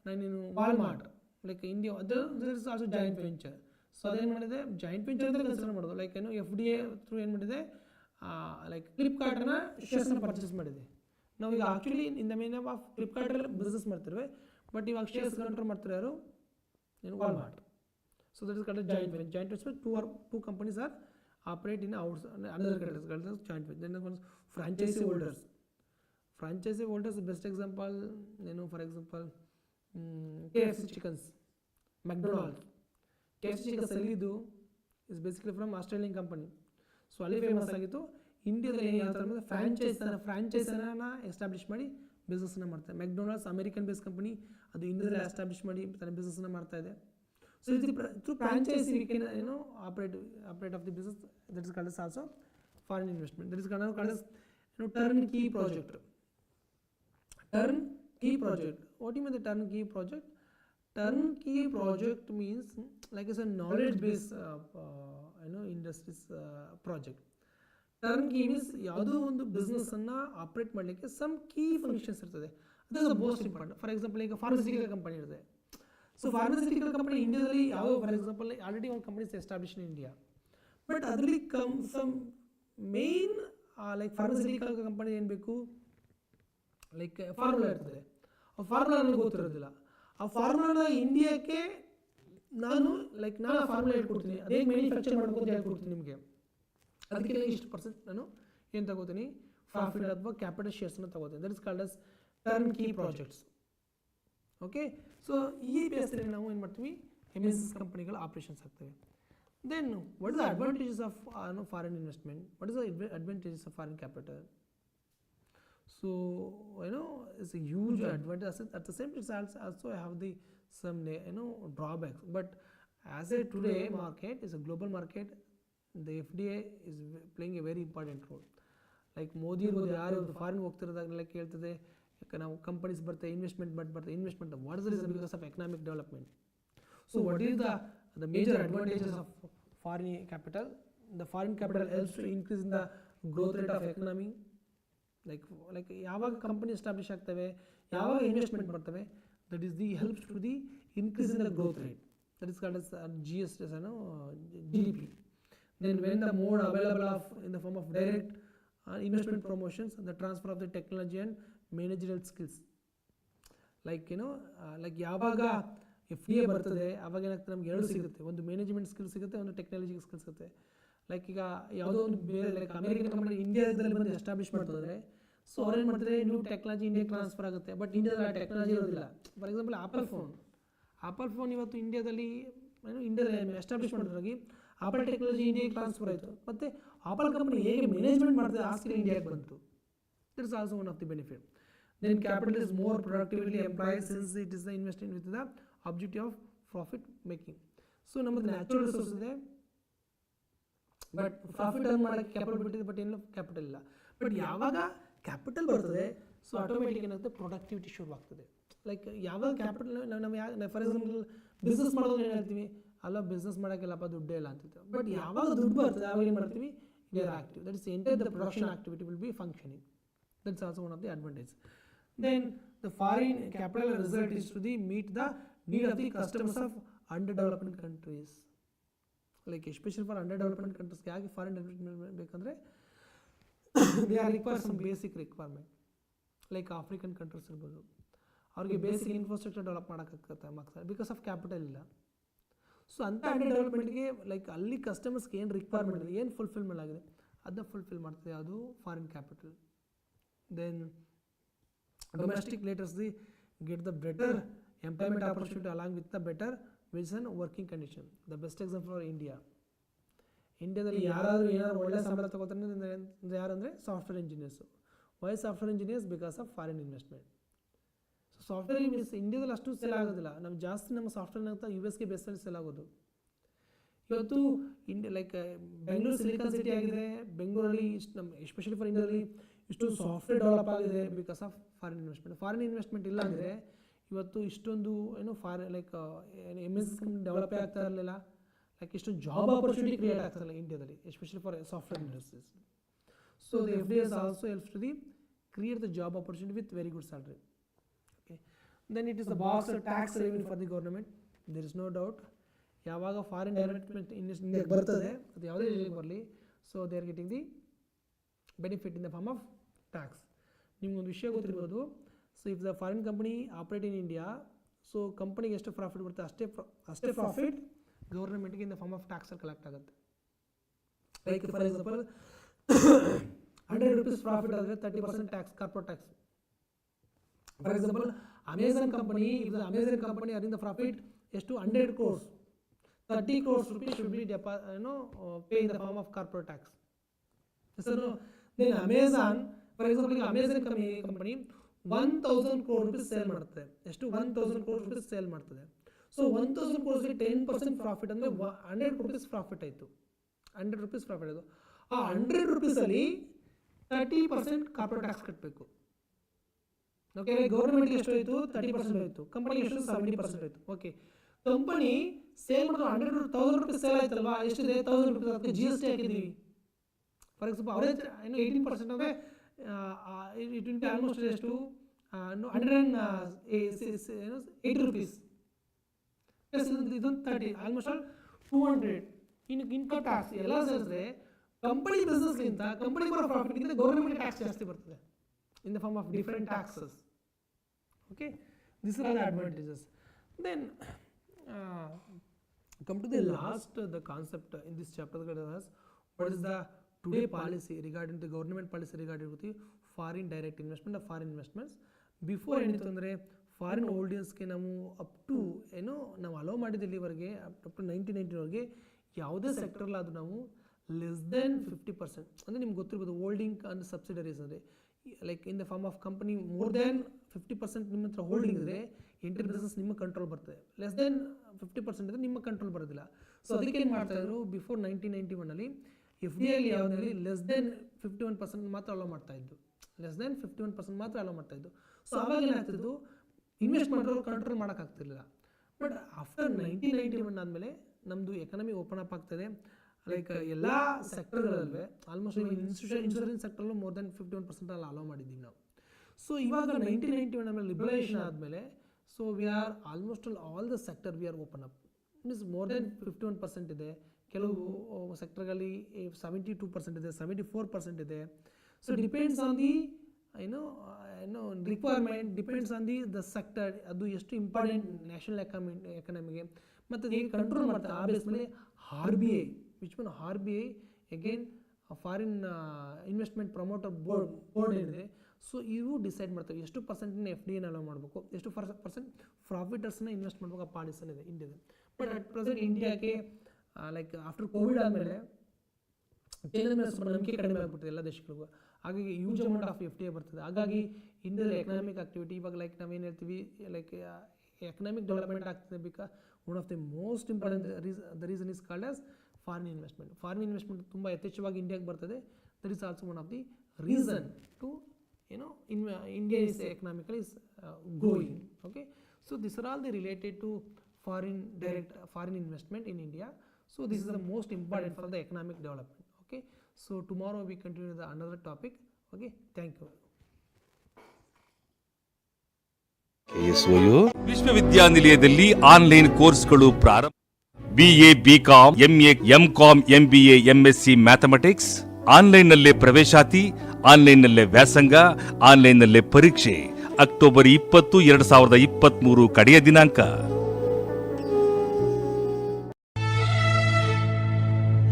ನಾನೇನು Walmart like India that is also joint venture. So ಅದೇನು ಮಾಡಿದೆ, ಜಾಯಿಂಟ್ ವೆಂಚರ್ ಅಂತ ಕನ್ಸಿಡರ್ ಮಾಡೋದು. ಲೈಕ್ FDA ಥ್ರೂ ಏನು ಮಾಡಿದೆ, ಲೈಕ್ ಫ್ಲಿಪ್ಕಾರ್ಟನ್ನ ಶೇರ್ಸ್ನ ಪರ್ಚೇಸ್ ಮಾಡಿದೆ. ನಾವು ಈಗ actually in the main of ಫ್ಲಿಪ್ಕಾರ್ಟಲ್ಲಿ ಬಿಸ್ನೆಸ್ ಮಾಡ್ತಿರುವೆ, ಬಟ್ ಇವಾಗ ಶೇರ್ಸ್ ಕಂಟ್ರೋಲ್ ಮಾಡ್ತಾರೆ ಯಾರು, Walmart. So that is called joint venture. Joint venture two companies are operate in outs another countries called as joint venture. Then comes franchisee holders. Franchisee holders, best example for example KFC chickens, McDonald's. KFC chickens ಎಲ್ಲಿದ್ದು is basically from Australian company. So ಅಲ್ಲಿ famous ಆಗಿತ್ತು. ಇಂಡಿಯಾದಲ್ಲಿ ಯಾವ ಥರ ಅಂದರೆ ಫ್ರಾಂಚೈಸನ್ನು establish ಮಾಡಿ ಬಿಸ್ನೆಸ್ನ ಮಾಡ್ತಾರೆ. McDonald's American base company, ಅದು ಇಂಡಿಯಾದಲ್ಲಿ ಎಸ್ಟಾಬ್ಲಿಷ್ ಮಾಡಿ ತನ್ನ ಬಿಸ್ನೆಸ್ನ ಮಾಡ್ತಾ ಇದೆ. ಸೊ ಇದು through franchise we can operate of the business. That is called also foreign investment. That is called turnkey project. Turnkey project. What you mean the turnkey project? Turnkey project means like it's a knowledge based industries project. Turnkey means ಯಾವುದೋ ಒಂದು ಬಿಸ್ನೆಸ್ಸನ್ನು operate ಮಾಡಲಿಕ್ಕೆ some key functions ಇರ್ತದೆ. That is the most important. For example ಈಗ pharmaceutical company ಇರುತ್ತೆ. So pharmaceutical company ಇಂಡಿಯಾದಲ್ಲಿ ಯಾವುದೋ for example already ಒಂದು companies establish in India, but ಅದರಲ್ಲಿ some main like pharmaceutical company ಏನು ಬೇಕು, ಲೈಕ್ ಫಾರ್ಮುಲಾ ಇರ್ತದೆ. ಆ ಫಾರ್ಮುಲಾ ನನಗೆ ಗೊತ್ತಿರೋದಿಲ್ಲ. ಆ ಫಾರ್ಮುಲಾನ ಇಂಡಿಯಾಕ್ಕೆ ನಾನು ಆ ಫಾರ್ಮುಲಾ ಹೇಳ್ಕೊಡ್ತೀನಿ, ಅದೇ ಮ್ಯಾನುಫ್ಯಾಕ್ಚರ್ ಮಾಡ್ಕೊಂಡು ಹೇಳ್ಕೊಡ್ತೀನಿ ನಿಮಗೆ. ಅದಕ್ಕೆ ಇಷ್ಟು ಪರ್ಸೆಂಟ್ ನಾನು ಏನು ತಗೋತೀನಿ, ಪ್ರಾಫಿಟ್ ಅಥವಾ ಕ್ಯಾಪಿಟಲ್ ಶೇರ್ಸ್ನ ತಗೋತೀನಿ. That is called as turn key projects. Okay, so ಈ ಬೇಸಲ್ಲಿ ನಾವು ಏನು ಮಾಡ್ತೀವಿ, MNCs ಕಂಪನಿಗಳ ಆಪ್ರೇಷನ್ಸ್ ಆಗ್ತವೆ. Then what is the advantages of foreign investment? What is the advantages of foreign capital? So it's a huge advantage. At the same time, also have the some drawbacks. But as a today market is a global market, the FDI is playing a very important role. Like Modi ಯಾರು foreign ಹೋಗ್ತಿರೋದಾಗಲೆಲ್ಲ ಕೇಳ್ತದೆ, ನಾವು companies ಬರ್ತದೆ, investment ಬರ್ತದೆ, investment what is the reason? Because of economic development. So what is the major advantages of foreign capital? The foreign capital helps to increase in the growth rate of economy. Like ಯಾವಾಗ company establish ಆಗ್ತವೆ, ಯಾವಾಗ investment ಬರ್ತವೆ, that is the helps to the increase in the growth rate. That is called as GDP. Then when the more available of in the form of direct investment promotions, the transfer of the technology and managerial skills. Like like ಯಾವಾಗ FDI ಬರ್ತದೆ ಅವಾಗ ಏನಾಗ್ತದೆ, ನಮ್ಗೆ ಎರಡು ಸಿಗುತ್ತೆ, ಒಂದು management skill ಸಿಗುತ್ತೆ, ಒಂದು ಟೆಕ್ನಾಲಜಿ ಸ್ಕಿಲ್ ಸಿಗುತ್ತೆ. ಲೈಕ್ ಈಗ ಯಾವುದೋ ಒಂದು ಬೇರೆ ಲೈಕ್ ಅಮೆರಿಕನ್ ಕಂಪನಿ ಇಂಡಿಯಾದಲ್ಲಿ ಬಂದು ಎಸ್ಟಾಬ್ಲಿಷ್ ಮಾಡ್ತಿದ್ರೆ, ಸೊ ಅವ್ರೇನು ಮಾಡ್ತಾರೆ, ನ್ಯೂ ಟೆಕ್ನಾಲಜಿ ಇಂಡಿಯಾಗೆ ಟ್ರಾನ್ಸ್ಫರ್ ಆಗುತ್ತೆ. ಬಟ್ ಇಂಡಿಯಾದಲ್ಲಿ ಆ ಟೆಕ್ನಾಲಜಿ ಇರೋದಿಲ್ಲ. ಫಾರ್ ಎಕ್ಸಾಂಪಲ್ ಆಪಲ್ ಫೋನ್ ಇವತ್ತು ಇಂಡಿಯಾದಲ್ಲಿ ಎಸ್ಟಾಬ್ಲಿಷ್ ಮಾಡೋದ್ರಾಗಿ ಆಪಲ್ ಟೆಕ್ನಾಲಜಿ ಇಂಡಿಯಾಗೆ ಟ್ರಾನ್ಸ್ಫರ್ ಆಯಿತು. ಮತ್ತು ಆಪಲ್ ಕಂಪನಿ ಹೇಗೆ ಮ್ಯಾನೇಜ್ಮೆಂಟ್ ಮಾಡ್ತದೆ ಆ ಸ್ಕಿಲ್ ಇಂಡಿಯಾಗೆ ಬಂತು. That is also one of the benefit. Then capital is more productively employed since it is the investment with the objective of profit making. So ನಮ್ಮದು natural resource ಇದೆ, but profit earn ಮಾಡೋಕ್ಕೆ capital ಬಿಟ್ಟಿದೆ, but ಏನು capital ಇಲ್ಲ. But ಯಾವಾಗ capital ಬರ್ತದೆ, so automatic ಏನಾಗುತ್ತೆ, productivity ಶುರುವಾಗ್ತದೆ. ಲೈಕ್ ಯಾವಾಗ ಕ್ಯಾಪಿಟಲ್ ನಾವು ಫಾರ್ ಎಕ್ಸಾಂಪಲ್ ಬಿಸ್ನೆಸ್ ಮಾಡೋದು ಏನು ಹೇಳ್ತೀವಿ, ಅಲ್ಲ ಬಿಸ್ನೆಸ್ ಮಾಡೋಕ್ಕೆಲ್ಲಪ್ಪ ದುಡ್ಡೇ ಇಲ್ಲ ಅಂತಿರ್ತೀವಿ. ಬಟ್ ಯಾವಾಗ ದುಡ್ಡು ಬರ್ತದೆ ಆವಾಗ ಏನು ಮಾಡ್ತೀವಿ, they are active. That is enter the production activity will be functioning. That's also one of the advantage. Then the foreign capital result is to the meet the need of the customers of underdeveloped countries. Like especially for underdeveloped countries ಯಾಕೆ foreign investment ಬೇಕಂದ್ರೆ they are require some basic requirement. Like African countries ಇರ್ಬೋದು, ಅವ್ರಿಗೆ basic infrastructure develop ಮಾಡೋಕ್ಕಾಗ್ತದೆ because of capital ಇಲ್ಲ. So ಅಂಥ under ಡೆವಲಪ್ಮೆಂಟ್ಗೆ like ಅಲ್ಲಿ ಕಸ್ಟಮರ್ಸ್ಗೆ ಏನು ರಿಕ್ವೈರ್ಮೆಂಟ್ ಇದೆ, ಏನು ಫುಲ್ಫಿಲ್ಮೆಂಟ್ ಆಗಿದೆ, ಅದನ್ನ ಫುಲ್ಫಿಲ್ ಮಾಡ್ತದೆ ಅದು foreign capital. Then domestic let us get the better employment opportunity along with the better wages and working condition. The best example for India. ಇಂಡಿಯಾದಲ್ಲಿ ಏನಾದ್ರು ಒಳ್ಳೆ ಸಂಬಳ ತಗೋತಾರೆ ಅಂದರೆ ಯಾರಂದರೆ software engineers. Why software engineers? Because of foreign investment. So software ಇಂಡಿಯಾದಲ್ಲಿ ಅಷ್ಟು sale ಆಗೋದಿಲ್ಲ. ನಮ್ಮ ಜಾಸ್ತಿ ನಮ್ಮ ಸಾಫ್ಟ್ವೇರ್ನಾಗ್ತಾ US ಬೇಸಲ್ಲಿ ಸೇಲ್ ಆಗೋದು. ಇವತ್ತು ಲೈಕ್ ಬೆಂಗಳೂರು ಸಿಲಿಕಾನ್ ಸಿಟಿ ಆಗಿದೆ. ಬೆಂಗಳೂರಲ್ಲಿ ಇಷ್ಟು ನಮ್ಮ ಎಸ್ಪೆಷಲಿ ಫಾರ್ ಇಂಡಿಯಾದಲ್ಲಿ ಇಷ್ಟು ಸಾಫ್ಟ್ವೇರ್ ಡೆವಲಪ್ ಆಗಿದೆ because of foreign investment. Foreign investment ಇಲ್ಲ ಅಂದರೆ ಇವತ್ತು ಇಷ್ಟೊಂದು ಲೈಕ್ MNCs ಕಂಪ್ನಿ ಡೆವಲಪೇ ಆಗ್ತಾ ಇರಲಿಲ್ಲ. ಲೈಕ್ ಇಷ್ಟೊಂದು ಜಾಬ್ ಆಪರ್ಚುನಿಟಿ ಕ್ರಿಯೇಟ್ ಆಗ್ತಾಯಿಲ್ಲ ಇಂಡಿಯಾದಲ್ಲಿ, especially for software industries. So the FDI also helps to create the job opportunity with very good salary. Okay, then it is the box tax revenue for the government. There is no doubt, ಯಾವಾಗ foreign direct ಇಂಡಿಯಾಗೆ ಬರ್ತದೆ, ಅದು ಯಾವುದೇ ದೇಶಕ್ಕೆ ಬರಲಿ, so they are getting the benefit in the form of tax. ನಿಮ್ಗೊಂದು ವಿಷಯ ಗೊತ್ತಿರ್ಬೋದು, so if the foreign company operate in India, so ಕಂಪನಿಗೆ ಎಷ್ಟು ಪ್ರಾಫಿಟ್ ಬರುತ್ತೆ ಅಷ್ಟೇ ಪ್ರಾಫಿಟ್ ಗೌರ್ಮೆಂಟ್ಗೆ ಇನ್ ದ ಫಾರ್ಮ್ ಆಫ್ ಟ್ಯಾಕ್ಸಲ್ಲಿ ಕಲೆಕ್ಟ್ ಆಗುತ್ತೆ. Like for example 100 rupees profit ಆದರೆ 30% tax, corporate tax. For example Amazon company, if the Amazon company earning the profit ಎಷ್ಟು 100 crores, 30 crores rupees should be pay in the form of corporate tax. So then Amazon, for example, Amazon company 1000 crore rupees sale ಮಾಡುತ್ತೆ. ಎಷ್ಟು 1000 crore rupees sale ಮಾಡ್ತದೆ. So 1000 crores 10% profit ಅಂದರೆ 100 rupees profit ಆಯಿತು. 100 rupees profit ಆಯಿತು. ಆ 100 rupees ಅಲ್ಲಿ 30% corporate tax ಕಟ್ಟಬೇಕು. Okay, ಗೌರ್ಮೆಂಟ್ಗೆ ಎಷ್ಟು ಆಯಿತು? 30% ಆಯಿತು. ಕಂಪನಿಗೆ ಎಷ್ಟು? 70% ಆಯಿತು. ಓಕೆ, ಕಂಪನಿ ಸೇಲ್ ಮಾಡೋದು 100,000 rupees ಸೇಲ್ ಆಯ್ತಲ್ವಾ, ಎಷ್ಟಿದೆ? 1000 rupees. ಅದಕ್ಕೆ GST ಹಾಕಿದ್ದೀವಿ. ಫಾರ್ ಎಕ್ಸಾಂಪಲ್ ಅವರೇಜ್ 18% ಅಂದರೆ ಇಟ್ ವಿಲ್ ಬಿ ಆಲ್ಮೋಸ್ಟ್ ಎಷ್ಟು 180 rupees. ಇದೊಂದು 30, ಆಲ್ಮೋಸ್ಟ್ 200. ಇನ್ನು ಇನ್ಕಮ್ ಟ್ಯಾಕ್ಸ್ ಎಲ್ಲ ಸೇರಿದ್ರೆ ಕಂಪನಿ ಬಿಸ್ನೆಸ್ಗಿಂತ ಕಂಪನಿ ಬರೋ ಪ್ರಾಫಿಟ್ಗಿಂತ ಗೌರ್ಮೆಂಟ್ ಟ್ಯಾಕ್ಸ್ ಜಾಸ್ತಿ ಬರ್ತದೆ in the form of different taxes. Okay, this are the advantages. Then come to the last the concept in this chapter that is what is the today policy regarding the government policy regarding with the foreign direct investment or foreign investments. Before ಏನಿತ್ತು ಅಂದರೆ foreign ಹೋಲ್ಡಿಂಗ್ಸ್ಗೆ ನಾವು up to ನಾವು hello ಮಾಡಿದ ಇಲ್ಲಿವರೆಗೆ up to 1990ವರೆಗೆ ಯಾವುದೇ ಸೆಕ್ಟರ್ಲಾದರೂ ನಾವು less than 50%, ಅಂದರೆ ನಿಮ್ಗೆ ಗೊತ್ತಿರ್ಬೋದು ಹೋಲ್ಡಿಂಗ್ ಆ್ಯಂಡ್ ಸಬ್ಸಿಡರೀಸ್ ಅಂದರೆ like in the form of company more than 50% ನಿಮ್ಮ ಹತ್ರ ಹೋಲ್ಡಿಂಗ್ ಇದ್ದರೆ ಎಂಟರ್ ಬಿಸ್ನೆಸ್ ನಿಮ್ಮ ಕಂಟ್ರೋಲ್ ಬರ್ತದೆ. ಲೆಸ್ ದೆನ್ 50% ಇದ್ದರೆ ನಿಮ್ಮ ಕಂಟ್ರೋಲ್ ಬರೋದಿಲ್ಲ. ಸೊ ಅದಕ್ಕೆ ಏನು ಮಾಡ್ತಾಯಿದ್ರು, ಬಿಫೋರ್ 1991 FDI ಯಾವುದಲ್ಲಿ ಲೆಸ್ ದೆನ್ 51% ಮಾತ್ರ ಅಲೋ ಮಾಡ್ತಾಯಿದ್ದು, ಲೆಸ್ ದೆನ್ 51% ಮಾತ್ರ ಅಲೋ ಮಾಡ್ತಾಯಿದ್ದು. ಸೊ ಆವಾಗ ಏನಾಗ್ತಿದ್ದು, ಇನ್ವೆಸ್ಟ್ ಮಾಡೋರು ಕಂಟ್ರೋಲ್ ಮಾಡೋಕ್ಕಾಗ್ತಿರ್ಲಿಲ್ಲ. ಬಟ್ ಆಫ್ಟರ್ 1991 ಆದಮೇಲೆ ನಮ್ಮದು ಎಕಾನಮಿ ಓಪನ್ ಅಪ್ ಆಗ್ತದೆ. ಲೈಕ್ ಎಲ್ಲ ಸೆಕ್ಟರ್ಗಳಲ್ಲೂ ಆಲ್ಮೋಸ್ಟ್ ಇನ್ಶೂರೆನ್ಸ್ ಸೆಕ್ಟರ್ಲ್ಲೂ ಮೋರ್ ದೆನ್ 51% ಅಲ್ಲಿ ಅಲೋ ಮಾಡಿದ್ದೀವಿ ನಾವು. ಸೊ ಇವಾಗ 1991 ಆಮೇಲೆ ಲಿಬರಲೈಸೇಷನ್ ಆದಮೇಲೆ so we are almost all the sector we are open up, means more than 51% ಇದೆ. ಕೆಲವು ಸೆಕ್ಟರ್ಗಳಲ್ಲಿ 72% ಇದೆ, 74% ಇದೆ. ಸೊ ಡಿಪೆಂಡ್ಸ್ ಆನ್ ದಿ ಏನೋ requirement, depends on the sector, ಅದು ಎಷ್ಟು ಇಂಪಾರ್ಟೆಂಟ್ ನ್ಯಾಷನಲ್ ಎಕಾನಮಿಗೆ ಮತ್ತು ಹೇಗೆ ಕಂಟ್ರೋಲ್ ಮಾಡ್ತಾರೆ ಆ ಬೇಸ್ ಮೇಲೆ RBI, which mean RBI again foreign investment promoter board ಏನಿದೆ, ಸೊ ಇವು ಡಿಸೈಡ್ ಮಾಡ್ತವೆ ಎಷ್ಟು ಪರ್ಸೆಂಟ್ನ FDIನ ಅಲೋ ಮಾಡಬೇಕು, ಎಷ್ಟು ಪರ್ಸೆಂಟ್ ಪ್ರಾಫಿಟರ್ಸ್ನ ಇನ್ವೆಸ್ಟ್ ಮಾಡಬೇಕು, ಆ ಪಾಲಿಸಿ ಇದೆ ಇಂಡಿಯಾದ. ಬಟ್ ಅಟ್ ಪ್ರೆಸೆಂಟ್ ಇಂಡಿಯಾಗೆ ಲೈಕ್ ಆಫ್ಟರ್ ಕೋವಿಡ್ ಆದಮೇಲೆ ಚೈನದ ಮೇಲೆ ಸ್ವಲ್ಪ ನಂಬಿಕೆ ಕಡಿಮೆ ಆಗಿಬಿಟ್ಟಿದೆ ಎಲ್ಲ ದೇಶಗಳಿಗೂ. ಹಾಗಾಗಿ ಯೂಜ್ ಅಮೌಂಟ್ ಆಫ್ FDI ಬರ್ತದೆ. ಹಾಗಾಗಿ ಇಂಡಿಯಾದಲ್ಲಿ ಎಕನಾಮಿಕ್ ಆಕ್ಟಿವಿಟಿ ಇವಾಗ ಲೈಕ್ ನಾವೇನು ಹೇಳ್ತೀವಿ, ಲೈಕ್ ಎಕನಾಮಿಕ್ ಡೆವಲಪ್ಮೆಂಟ್ ಆಗ್ತದೆ. Because one of the most important the reason is called as foreign investment. Foreign investment ತುಂಬ ಯಥೇಚ್ಛವಾಗಿ ಇಂಡಿಯಾಗೆ ಬರ್ತದೆ. That is also one of the reason to India is economically growing. Okay, so these are all the related to foreign investment in India. So this is the most important for the economic development. Okay, so tomorrow we continue the another topic. Okay, thank you. KSOU ವಿಶ್ವವಿದ್ಯಾನಿಲಯದಲ್ಲಿ online ಕೋರ್ಸ್ಗಳು ಪ್ರಾರಂಭ. BA, BCom, MA, MCom, MBA, MSc mathematics ಆನ್ಲೈನ್ನಲ್ಲೇ ಪ್ರವೇಶಾತಿ, ಆನ್ಲೈನ್ನಲ್ಲೇ ವ್ಯಾಸಂಗ, ಆನ್ಲೈನ್ನಲ್ಲೇ ಪರೀಕ್ಷೆ. October 20, 2023 ಕಡೆಯ ದಿನಾಂಕ.